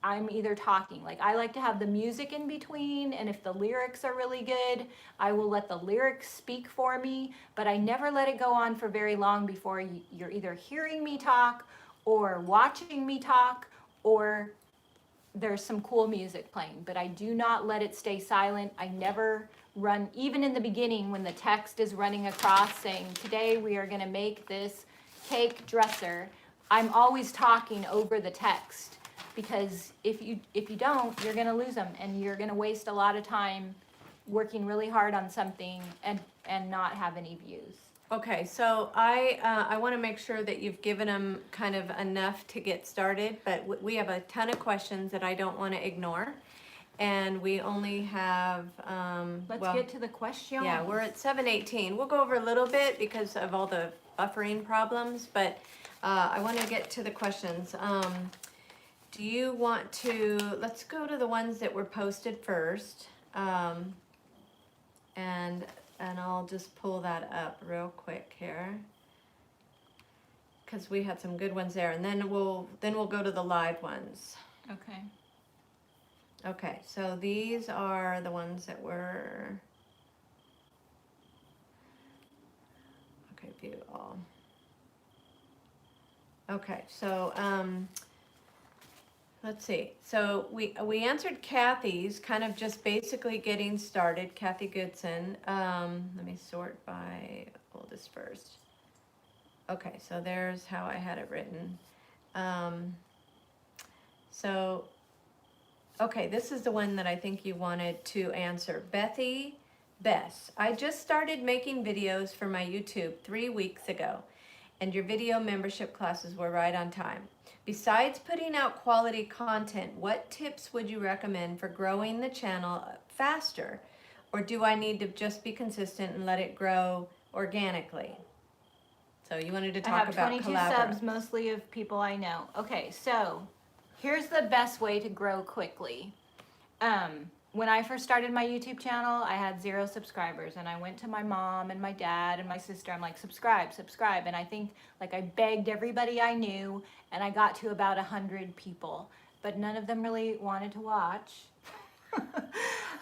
I'm either talking. Like I like to have the music in between, and if the lyrics are really good, I will let the lyrics speak for me, but I never let it go on for very long before you're either hearing me talk or watching me talk, or there's some cool music playing, but I do not let it stay silent. I never run, even in the beginning when the text is running across saying, today we are going to make this cake dresser, I'm always talking over the text, because if you don't, you're going to lose them, and you're going to waste a lot of time working really hard on something and not have any views. Okay, so I want to make sure that you've given them kind of enough to get started, but we have a ton of questions that I don't want to ignore, and we only have Let's get to the questions. Yeah, we're at 7:18. We'll go over a little bit because of all the buffering problems, but I want to get to the questions. Do you want to, let's go to the ones that were posted first, and I'll just pull that up real quick here, because we had some good ones there, and then we'll go to the live ones. Okay. Okay, so these are the ones that were, okay, view all. Okay, so let's see. So we answered Kathy's, kind of just basically getting started. Kathy Goodson. Let me sort by oldest first. Okay, so there's how I had it written. So, okay, this is the one that I think you wanted to answer. Bess. I just started making videos for my YouTube 3 weeks ago, and your video membership classes were right on time. Besides putting out quality content, what tips would you recommend for growing the channel faster? Or do I need to just be consistent and let it grow organically? So you wanted to talk about collaborative. I have 22 subs, mostly of people I know. Okay, so here's the best way to grow quickly. When I first started my YouTube channel, I had 0 subscribers, and I went to my mom and my dad and my sister. I'm like, subscribe. And I think like I begged everybody I knew, and I got to about 100 people, but none of them really wanted to watch.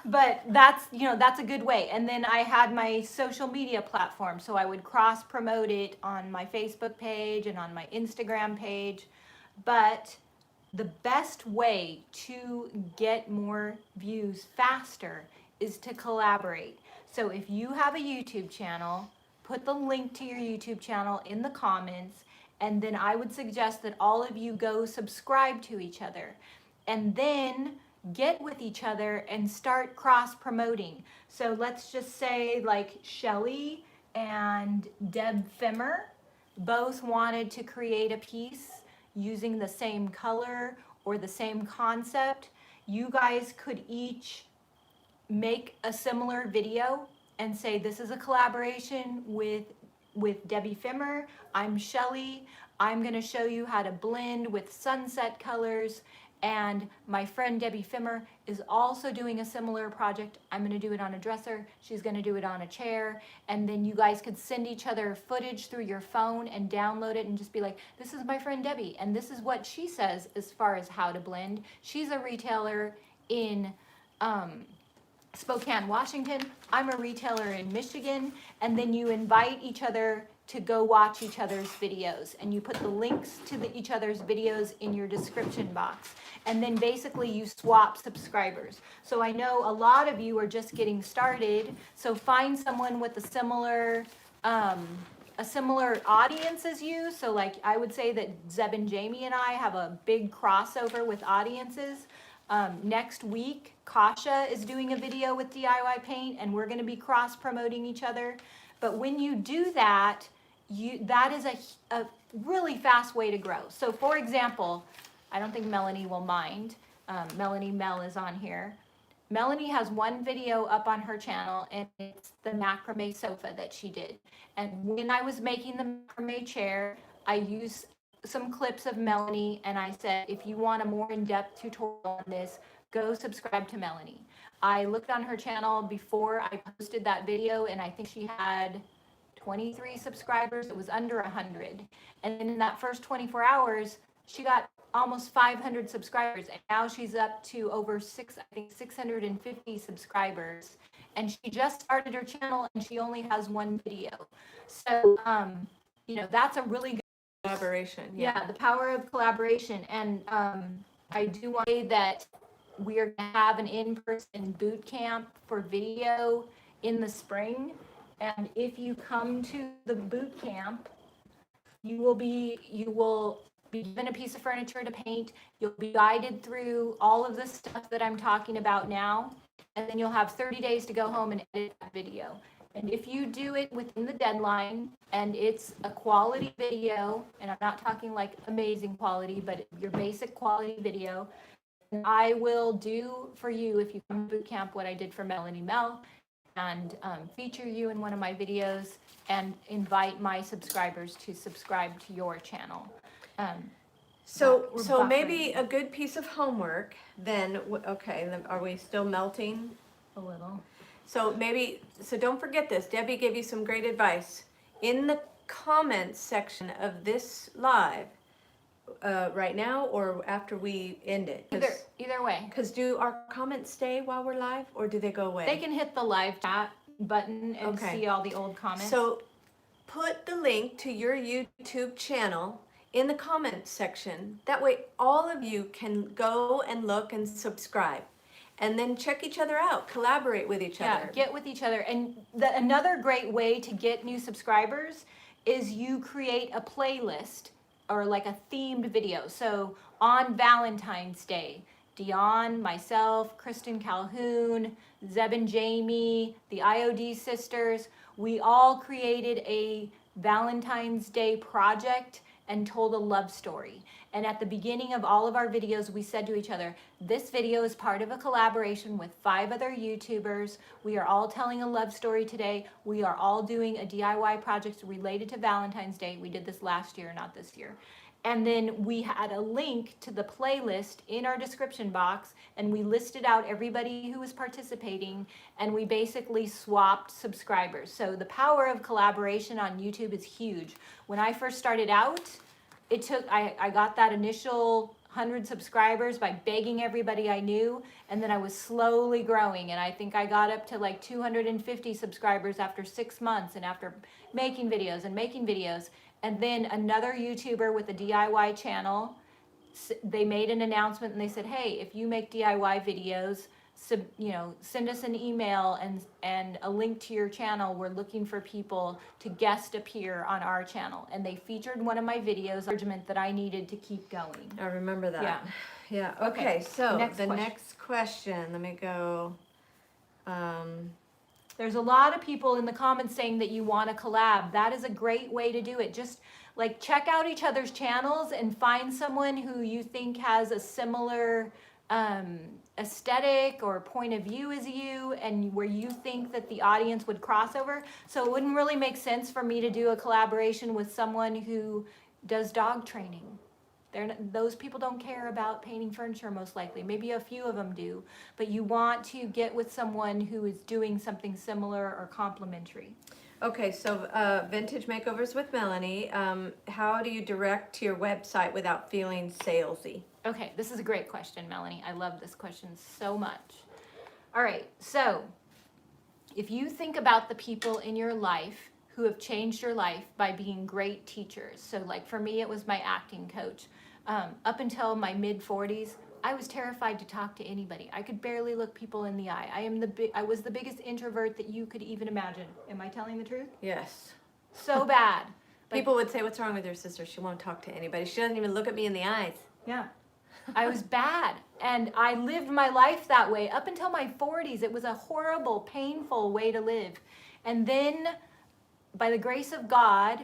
But that's a good way. And then I had my social media platform, so I would cross promote it on my Facebook page and on my Instagram page. But the best way to get more views faster is to collaborate. So if you have a YouTube channel, put the link to your YouTube channel in the comments, and then I would suggest that all of you go subscribe to each other, and then get with each other and start cross promoting. So let's just say like Shelly and Deb Fimmer both wanted to create a piece using the same color or the same concept. You guys could each make a similar video and say, this is a collaboration with Debbie Fimmer. I'm Shelly. I'm going to show you how to blend with sunset colors. And my friend Debbie Fimmer is also doing a similar project. I'm going to do it on a dresser. She's going to do it on a chair. And then you guys could send each other footage through your phone and download it and just be like, this is my friend Debbie, and this is what she says as far as how to blend. She's a retailer in Spokane, Washington. I'm a retailer in Michigan. And then you invite each other to go watch each other's videos, and you put the links to each other's videos in your description box. And then basically you swap subscribers. So I know a lot of you are just getting started, so find someone with a similar audience as you. So like I would say that Zeb and Jamie and I have a big crossover with audiences. Next week, Kasha is doing a video with DIY Paint, and we're going to be cross promoting each other. But when you do that, that is a really fast way to grow. So for example, I don't think Melanie will mind. Melanie Mel is on here. Melanie has one video up on her channel, and it's the macrame sofa that she did. And when I was making the macrame chair, I used some clips of Melanie, and I said, if you want a more in-depth tutorial on this, go subscribe to Melanie. I looked on her channel before I posted that video, and I think she had 23 subscribers. It was under 100. And then in that first 24 hours, she got almost 500 subscribers, and now she's up to over 650 subscribers. And she just started her channel, and she only has one video. So, that's a really good Collaboration. Yeah, the power of collaboration. And I do want to say that we are going to have an in-person boot camp for video in the spring. And if you come to the boot camp, you will be given a piece of furniture to paint. You'll be guided through all of the stuff that I'm talking about now. And then you'll have 30 days to go home and edit that video. And if you do it within the deadline, and it's a quality video, and I'm not talking like amazing quality, but your basic quality video, I will do for you, if you come to boot camp, what I did for Melanie Mel, and feature you in one of my videos, and invite my subscribers to subscribe to your channel. So maybe a good piece of homework then, okay, are we still melting? A little. So don't forget this. Debbie gave you some great advice. In the comments section of this live, right now or after we end it? Either way. Because do our comments stay while we're live, or do they go away? They can hit the live chat button and see all the old comments. So put the link to your YouTube channel in the comments section. That way all of you can go and look and subscribe. And then check each other out, collaborate with each other. Yeah, get with each other. And another great way to get new subscribers is you create a playlist or like a themed video. So on Valentine's Day, Dion, myself, Kristen Calhoun, Zeb and Jamie, the IOD sisters, we all created a Valentine's Day project and told a love story. And at the beginning of all of our videos, we said to each other, this video is part of a collaboration with 5 other YouTubers. We are all telling a love story today. We are all doing a DIY project related to Valentine's Day. We did this last year, not this year. And then we had a link to the playlist in our description box, and we listed out everybody who was participating, and we basically swapped subscribers. So the power of collaboration on YouTube is huge. When I first started out, I got that initial 100 subscribers by begging everybody I knew, and then I was slowly growing, and I think I got up to like 250 subscribers after 6 months, and after making videos. And then another YouTuber with a DIY channel, they made an announcement and they said, hey, if you make DIY videos, send us an email and a link to your channel. We're looking for people to guest appear on our channel. And they featured one of my videos, encouragement that I needed to keep going. I remember that. Yeah. Yeah. Okay. So the question. next question, let me go. There's a lot of people in the comments saying that you want to collab. That is a great way to do it. Just like check out each other's channels and find someone who you think has a similar aesthetic or point of view as you, and where you think that the audience would cross over. So it wouldn't really make sense for me to do a collaboration with someone who does dog training. Those people don't care about painting furniture, most likely. Maybe a few of them do, but you want to get with someone who is doing something similar or complementary. Okay, so Vintage Makeovers with Melanie. How do you direct to your website without feeling salesy? Okay, this is a great question, Melanie. I love this question so much. All right, so if you think about the people in your life who have changed your life by being great teachers. So like for me, it was my acting coach. Up until my mid-40s, I was terrified to talk to anybody. I could barely look people in the eye. I was the biggest introvert that you could even imagine. Am I telling the truth? Yes. So bad. People would say, what's wrong with your sister? She won't talk to anybody. She doesn't even look at me in the eyes. Yeah. I was bad. And I lived my life that way. Up until my 40s, it was a horrible, painful way to live. And then, by the grace of God,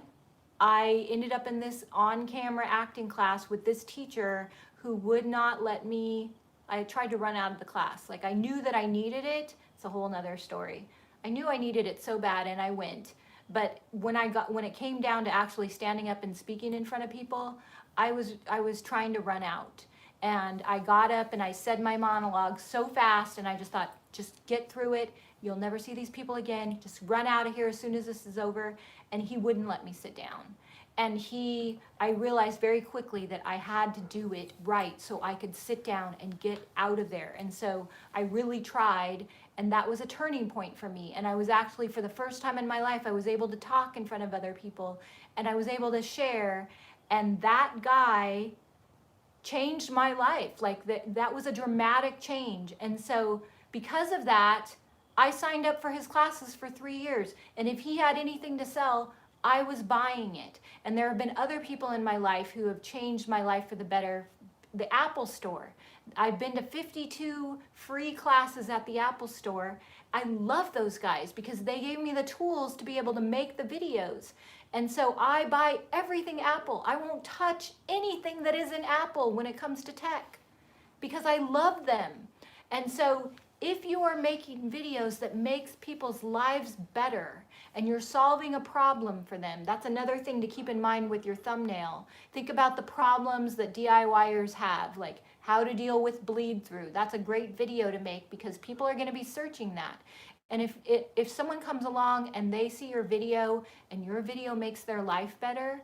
I ended up in this on-camera acting class with this teacher who would not let me. I tried to run out of the class. Like, I knew that I needed it. It's a whole nother story. I knew I needed it so bad, and I went. But when it came down to actually standing up and speaking in front of people, I was trying to run out. And I got up and I said my monologue so fast, and I just thought, just get through it. You'll never see these people again. Just run out of here as soon as this is over. And he wouldn't let me sit down. And I realized very quickly that I had to do it right so I could sit down and get out of there. And so I really tried, and that was a turning point for me. And I was actually, for the first time in my life, I was able to talk in front of other people, and I was able to share. And that guy changed my life. Like that was a dramatic change. And so because of that, I signed up for his classes for 3 years. And if he had anything to sell, I was buying it. And there have been other people in my life who have changed my life for the better. The Apple Store. I've been to 52 free classes at the Apple Store. I love those guys because they gave me the tools to be able to make the videos. And so I buy everything Apple. I won't touch anything that isn't Apple when it comes to tech because I love them. And so if you are making videos that makes people's lives better and you're solving a problem for them, that's another thing to keep in mind with your thumbnail. Think about the problems that DIYers have, like how to deal with bleed through. That's a great video to make because people are going to be searching that. And if someone comes along and they see your video and your video makes their life better,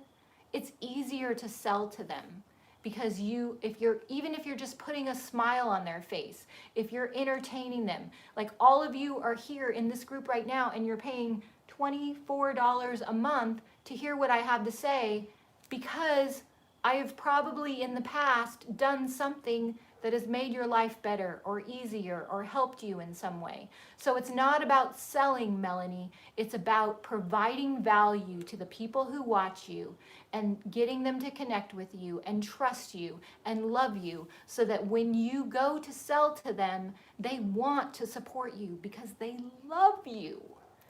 it's easier to sell to them. Because even if you're just putting a smile on their face, if you're entertaining them, like all of you are here in this group right now and you're paying $24 a month to hear what I have to say because I have probably in the past done something that has made your life better or easier or helped you in some way. So it's not about selling, Melanie. It's about providing value to the people who watch you and getting them to connect with you and trust you and love you so that when you go to sell to them, they want to support you because they love you.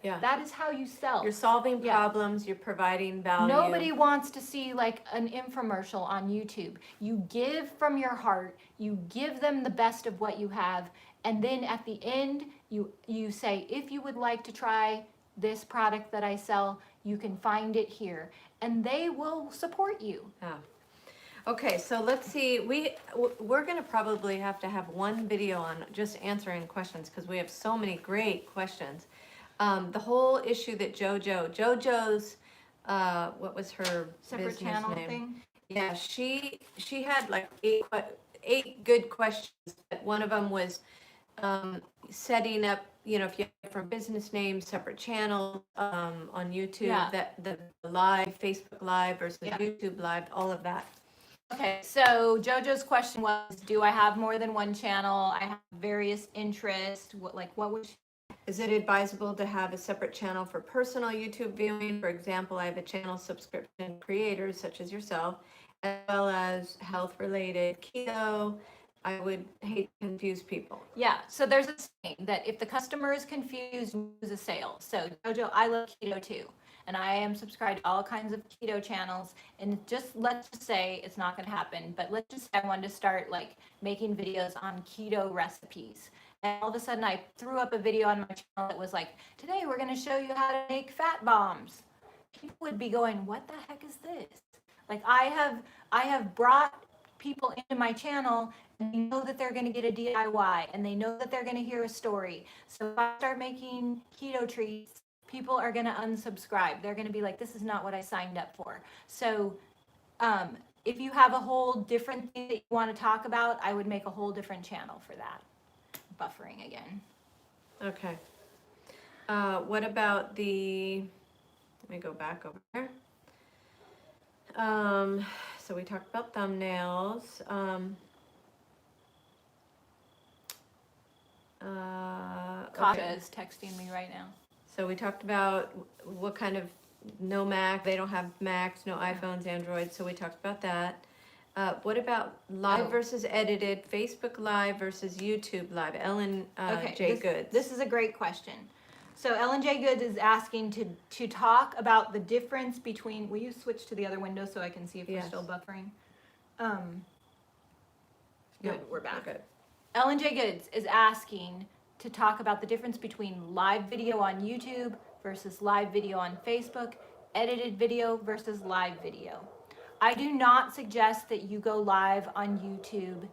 Yeah. That is how you sell. You're solving problems, you're providing value. Nobody wants to see like an infomercial on YouTube. You give from your heart, you give them the best of what you have, and then at the end, you say, if you would like to try this product that I sell, you can find it here. And they will support you. Yeah. Okay, so let's see. We're going to probably have to have one video on just answering questions because we have so many great questions. The whole issue that JoJo's, what was her Separate business channel name? thing? Yeah, she had like eight good questions. But one of them was setting up, if you have different business names, separate channels on YouTube, that the live, Facebook Live versus YouTube Live, all of that. Okay, so JoJo's question was, do I have more than one channel? I have various interests. What would Is it advisable to have a separate channel for personal YouTube viewing? For example, I have a channel subscription creators such as yourself, as well as health related keto. I would hate to confuse people. Yeah, so there's a saying that if the customer is confused, lose a sale. So JoJo, I love keto too. And I am subscribed to all kinds of keto channels. And let's just say it's not going to happen, but let's just say I wanted to start like making videos on keto recipes. And all of a sudden I threw up a video on my channel that was like, today we're going to show you how to make fat bombs. People would be going, what the heck is this? Like I have brought people into my channel and they know that they're going to get a DIY and they know that they're going to hear a story. So if I start making keto treats, people are going to unsubscribe. They're going to be like, this is not what I signed up for. So if you have a whole different thing that you want to talk about, I would make a whole different channel for that. Buffering again. Okay. What about let me go back over here. So we talked about thumbnails. Kasha Okay. is texting me right now. So we talked about what kind of no Mac, they don't have Macs, no iPhones, Androids, so we talked about that. What about live versus edited, Facebook Live versus YouTube Live? Ellen J. Goods. This is a great question. So Ellen J. Goods is asking to talk about the difference between, will you switch to the other window so I can see if we're still buffering? Good, we're back. Good. Ellen J. Goods is asking to talk about the difference between live video on YouTube versus live video on Facebook, edited video versus live video. I do not suggest that you go live on YouTube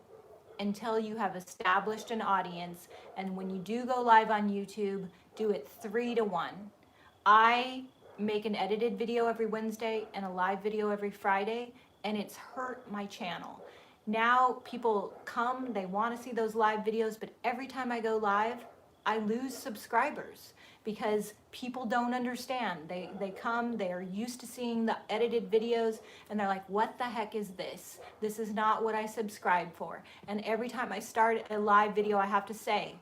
until you have established an audience. And when you do go live on YouTube, do it 3-to-1. I make an edited video every Wednesday and a live video every Friday, and it's hurt my channel. Now people come, they want to see those live videos, but every time I go live, I lose subscribers because people don't understand. They come, they are used to seeing the edited videos, and they're like, what the heck is this? This is not what I subscribe for. And every time I start a live video, I have to say,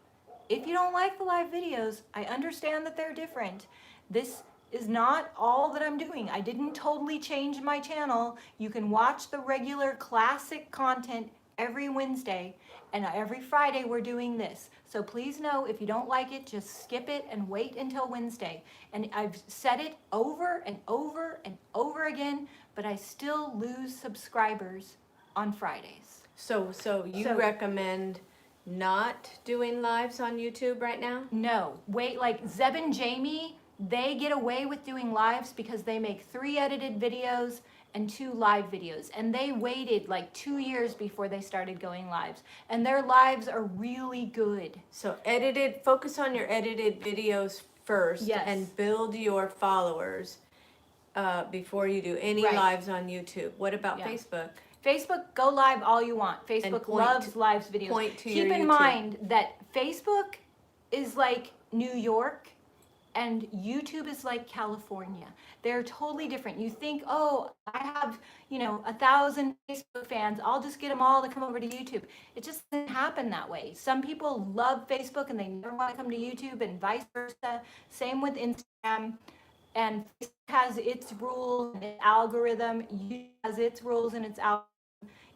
if you don't like the live videos, I understand that they're different. This is not all that I'm doing. I didn't totally change my channel. You can watch the regular classic content every Wednesday, and every Friday we're doing this. So please know, if you don't like it, just skip it and wait until Wednesday. And I've said it over and over and over again, but I still lose subscribers on Fridays. So you recommend not doing lives on YouTube right now? No, wait, like Zeb and Jamie, they get away with doing lives because they make 3 edited videos and 2 live videos. And they waited like 2 years before they started going lives. And their lives are really good. So focus on your edited videos first and build your followers before you do any lives on YouTube. What about Facebook? Facebook, go live all you want. Facebook loves lives videos. Keep in mind that Facebook is like New York and YouTube is like California. They're totally different. You think, oh, I have, 1,000 Facebook fans. I'll just get them all to come over to YouTube. It just doesn't happen that way. Some people love Facebook and they never want to come to YouTube, and vice versa. Same with Instagram. And Facebook has its rules and its algorithm. YouTube has its rules and its algorithm.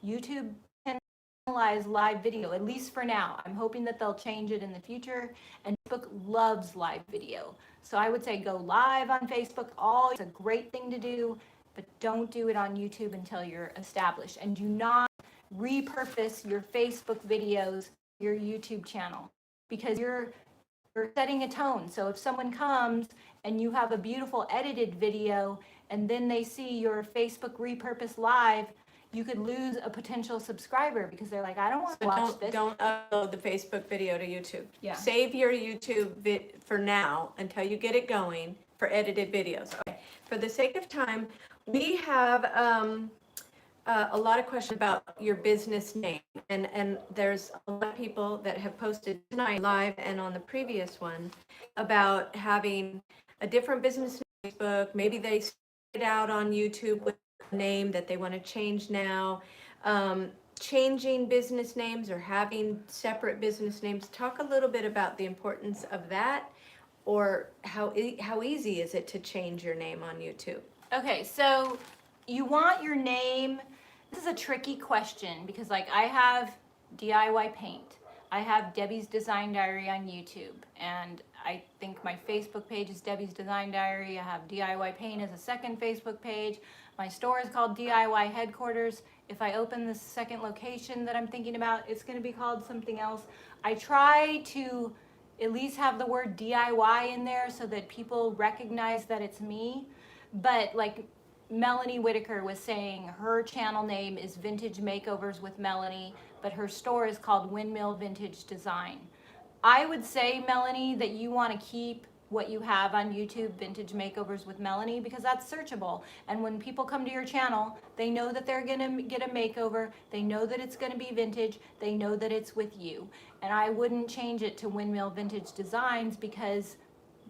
YouTube can penalize live video, at least for now. I'm hoping that they'll change it in the future. And Facebook loves live video. So I would say go live on Facebook. It's a great thing to do, but don't do it on YouTube until you're established. And do not repurpose your Facebook videos, your YouTube channel, because you're setting a tone. So if someone comes and you have a beautiful edited video and then they see your Facebook repurposed live, you could lose a potential subscriber because they're like, I don't want to watch this. Don't upload the Facebook video to YouTube. Yeah. Save your YouTube for now until you get it going for edited videos. Okay. For the sake of time, we have a lot of questions about your business name, and there's a lot of people that have posted tonight live and on the previous one about having a different business name on Facebook. Maybe they started out on YouTube with a name that they want to change now. Changing business names or having separate business names. Talk a little bit about the importance of that, or how easy is it to change your name on YouTube? Okay, so you want your name. This is a tricky question because, like, I have DIY paint. I have Debi's Design Diary on YouTube, and I think my Facebook page is Debi's Design Diary. I have DIY paint as a second Facebook page. My store is called DIY Headquarters. If I open the second location that I'm thinking about, it's going to be called something else. I try to at least have the word DIY in there so that people recognize that it's me. But like Melanie Whitaker was saying, her channel name is Vintage Makeovers with Melanie, but her store is called Windmill Vintage Design. I would say, Melanie, that you want to keep what you have on YouTube, Vintage Makeovers with Melanie, because that's searchable. And when people come to your channel, they know that they're going to get a makeover. They know that it's going to be vintage. They know that it's with you. And I wouldn't change it to Windmill Vintage Designs because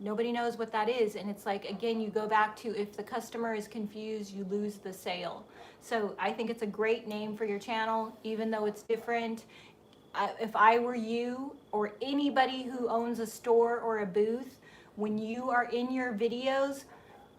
nobody knows what that is. And it's like, again, you go back to, if the customer is confused, you lose the sale. So I think it's a great name for your channel, even though it's different. If I were you or anybody who owns a store or a booth, when you are in your videos,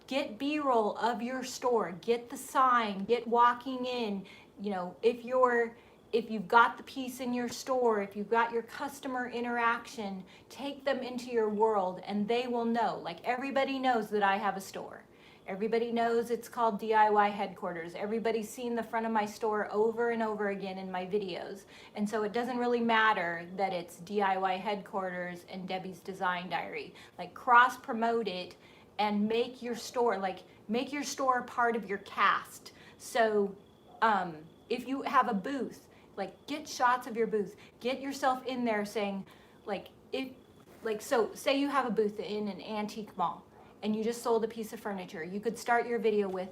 get B-roll of your store, get the sign, get walking in. You know, if you've got the piece in your store, if you've got your customer interaction, take them into your world and they will know. Like, everybody knows that I have a store. Everybody knows it's called DIY Headquarters. Everybody's seen the front of my store over and over again in my videos. And so it doesn't really matter that it's DIY Headquarters and Debi's Design Diary. Like, cross promote it and make your store part of your cast. So if you have a booth, like, get shots of your booth. Get yourself in there saying, so say you have a booth in an antique mall and you just sold a piece of furniture. You could start your video with,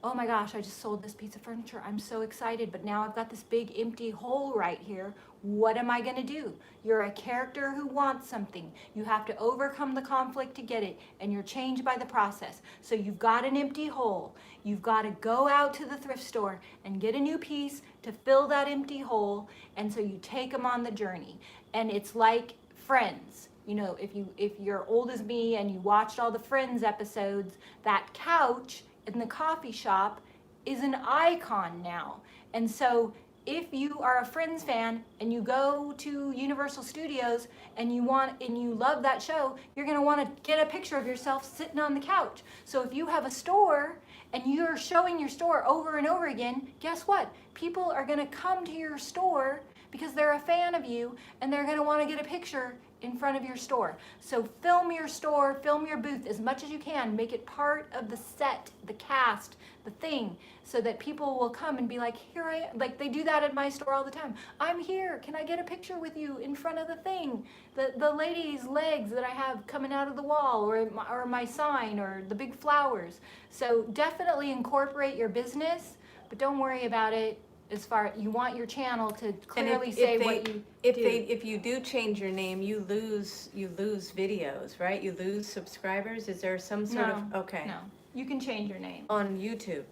oh my gosh, I just sold this piece of furniture. I'm so excited, but now I've got this big empty hole right here. What am I gonna do? You're a character who wants something. You have to overcome the conflict to get it, and you're changed by the process. So you've got an empty hole. You've gotta go out to the thrift store and get a new piece to fill that empty hole, and so you take them on the journey. And it's like Friends. You know, if you're old as me and you watched all the Friends episodes, that couch in the coffee shop is an icon now. And so if you are a Friends fan and you go to Universal Studios and you love that show, you're going to want to get a picture of yourself sitting on the couch. So if you have a store and you're showing your store over and over again, guess what? People are going to come to your store because they're a fan of you and they're going to want to get a picture in front of your store. So film your store, film your booth as much as you can. Make it part of the set, the cast, the thing, so that people will come and be like, here I am. Like, they do that at my store all the time. I'm here. Can I get a picture with you in front of the thing? The lady's legs that I have coming out of the wall, or my sign, or the big flowers. So definitely incorporate your business, but don't worry about it. As far you want your channel to clearly say what you do. If you do change your name, you lose videos, right? You lose subscribers. Is there some sort of okay? No, you can change your name on YouTube.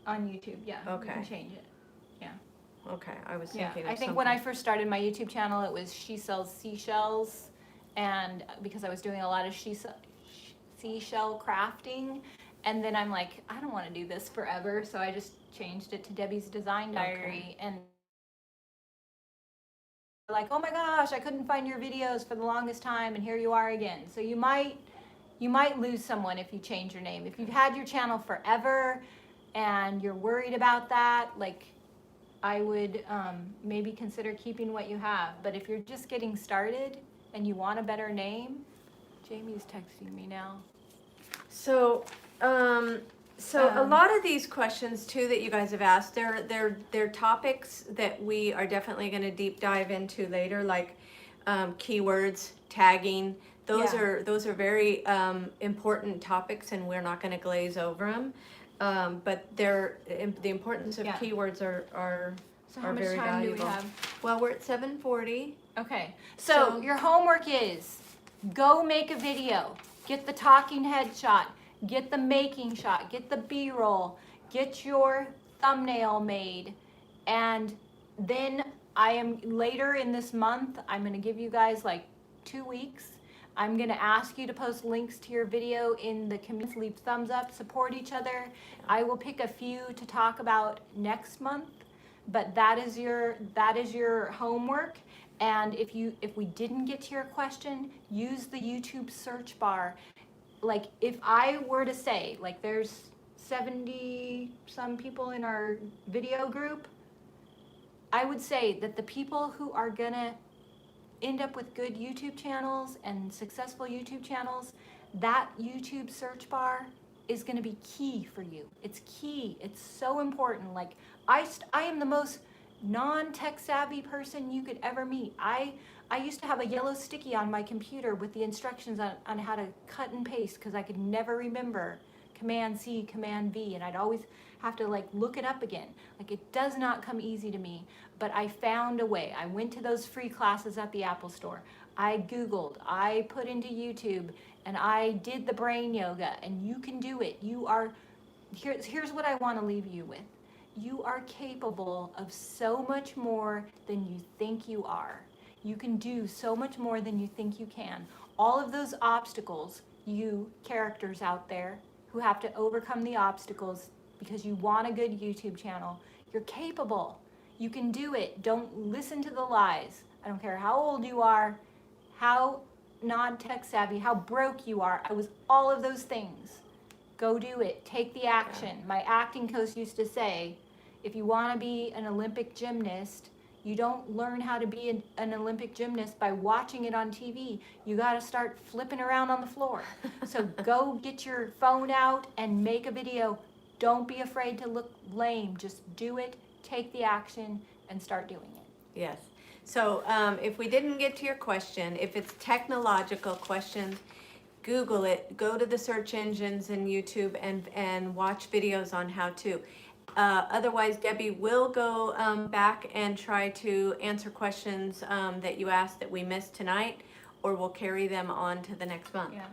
On YouTube, yeah. Okay. You can change it. Yeah. Okay, I was thinking. I think when I first started my YouTube channel, it was She Sells Seashells, and because I was doing a lot of seashell crafting. And then I'm like, I don't want to do this forever, so I just changed it to Debi's Design Diary. Okay. And like, oh my gosh, I couldn't find your videos for the longest time, and here you are again. So you might lose someone if you change your name. If you've had your channel forever and you're worried about that, like, I would maybe consider keeping what you have. But if you're just getting started and you want a better name, Jamie's texting me now. So a lot of these questions too that you guys have asked, they're topics that we are definitely going to deep dive into later, like keywords, tagging. Those are very important topics, and we're not going to glaze over them. But the importance of keywords are so how much very time valuable. do we have? Well, we're at 7:40. Okay, so your homework is go make a video. Get the talking head shot, get the making shot, get the B-roll, get your thumbnail made, And then I am later in this month, I'm going to give you guys like 2 weeks. I'm going to ask you to post links to your video in the comments, leave thumbs up, support each other. I will pick a few to talk about next month, but that is your homework. And if we didn't get to your question, use the YouTube search bar. Like if I were to say, like there's 70 some people in our video group, I would say that the people who are gonna end up with good YouTube channels and successful YouTube channels, that YouTube search bar is gonna be key for you. It's key. It's so important. Like I am the most non-tech savvy person you could ever meet. I used to have a yellow sticky on my computer with the instructions on how to cut and paste because I could never remember Command C, Command V, and I'd always have to like look it up again. Like it does not come easy to me, but I found a way. I went to those free classes at the Apple Store. I Googled, I put into YouTube, and I did the brain yoga, and you can do it. Here's what I want to leave you with. You are capable of so much more than you think you are. You can do so much more than you think you can. All of those obstacles, you characters out there who have to overcome the obstacles because you want a good YouTube channel, you're capable. You can do it. Don't listen to the lies. I don't care how old you are, how non-tech savvy, how broke you are. I was all of those things. Go do it. Take the action. Yeah. My acting coach used to say, if you want to be an Olympic gymnast, you don't learn how to be an Olympic gymnast by watching it on TV. You got to start flipping around on the floor. So go get your phone out and make a video. Don't be afraid to look lame. Just do it, take the action, and start doing it. Yes. So if we didn't get to your question, if it's technological questions, Google it, go to the search engines in YouTube and watch videos on how to. Otherwise, Debbie will go back and try to answer questions that you asked that we missed tonight, or we'll carry them on to the next month. Yeah.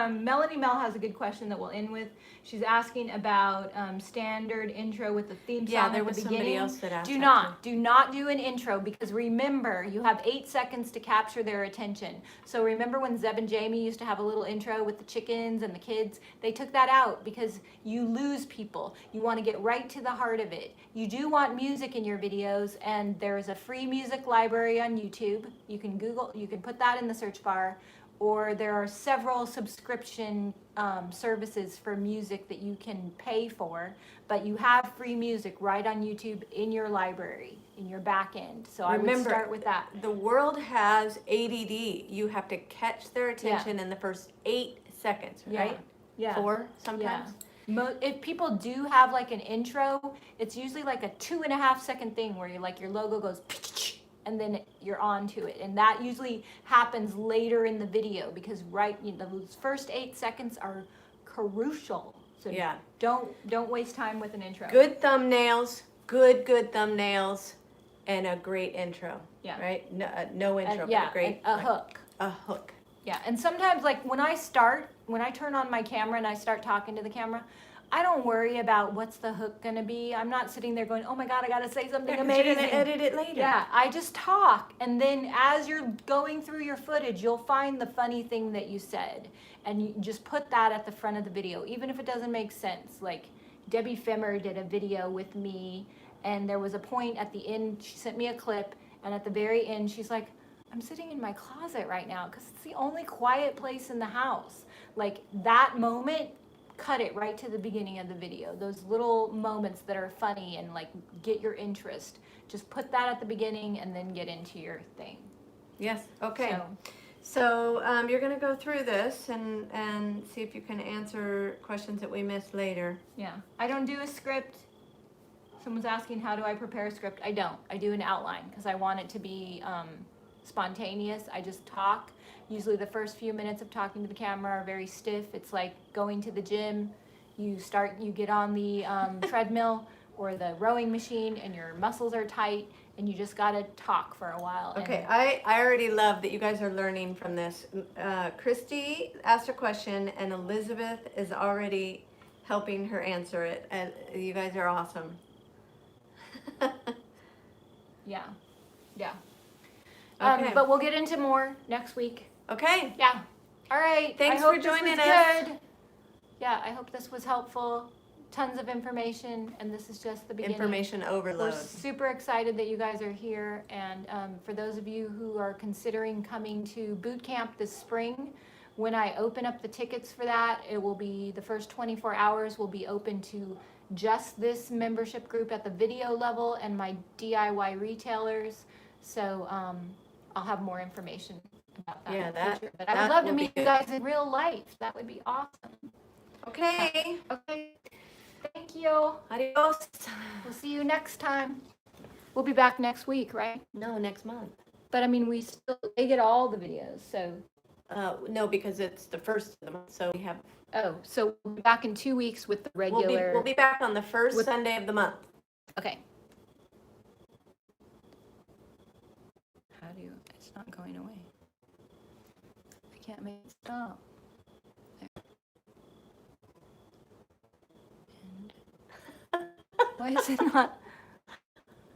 Melanie Mel has a good question that we'll end with. She's asking about standard intro with the theme song yeah, there at was the somebody beginning. else that asked Do that not do an intro, because remember, you have 8 seconds to capture their attention. So remember when Zeb and Jamie used to have a little intro with the chickens and the kids? They took that out because you lose people. You want to get right to the heart of it. You do want music in your videos, and there's a free music library on YouTube. You can put that in the search bar. Or there are several subscription services for music that you can pay for, but you have free music right on YouTube in your library, in your back end. So I would start with that. The world has ADD. You have to catch their attention in the first 8 seconds, right? Yeah. 4 sometimes. Yeah. If people do have like an intro, it's usually like a 2.5 second thing where your logo goes and then you're on to it. And that usually happens later in the video because those first 8 seconds are crucial. So don't waste time with an intro. Good thumbnails, good thumbnails, and a great intro. Yeah. Right? No intro, but a great hook. A hook. Yeah, and sometimes like when I turn on my camera and I start talking to the camera, I don't worry about what's the hook gonna be. I'm not sitting there going, oh my God, I gotta say something amazing. You're gonna edit it later. Yeah, I just talk, and then as you're going through your footage, you'll find the funny thing that you said, and you just put that at the front of the video, even if it doesn't make sense. Like Debbie Fimmer did a video with me, and there was a point at the end, she sent me a clip, and at the very end, she's like, I'm sitting in my closet right now because it's the only quiet place in the house. Like that moment, cut it right to the beginning of the video. Those little moments that are funny and like get your interest. Just put that at the beginning and then get into your thing. Yes. Okay. So you're going to go through this and see if you can answer questions that we missed later. Yeah. I don't do a script. Someone's asking, how do I prepare a script? I don't. I do an outline because I want it to be spontaneous. I just talk. Usually the first few minutes of talking to the camera are very stiff. It's like going to the gym. You get on the treadmill or the rowing machine and your muscles are tight and you just got to talk for a while. Okay, I already love that you guys are learning from this. Christy asked a question and Elizabeth is already helping her answer it. And you guys are awesome. Yeah. Yeah. Okay. But we'll get into more next week. Okay. Yeah. All right. Thanks I hope for joining this was us. good. Yeah, I hope this was helpful. Tons of information, and this is just the beginning. Information overload. We're super excited that you guys are here, and for those of you who are considering coming to boot camp this spring, when I open up the tickets for that, it will be the first 24 hours will be open to just this membership group at the video level and my DIY retailers. So I'll have more information about that. Yeah, in the that- future. But I that would love to will be meet you good. guys in real life. That would be awesome. Okay. Okay. Thank you. Adios. We'll see you next time. We'll be back next week, right? No, next month. But I mean, they get all the videos, so. No, because it's the first of the month, so we have. Oh, so we'll be back in 2 weeks with the regular. We'll be back on the first with- Sunday of the month. Okay. How do you, it's not going away. I can't make it stop. There. And why is it not?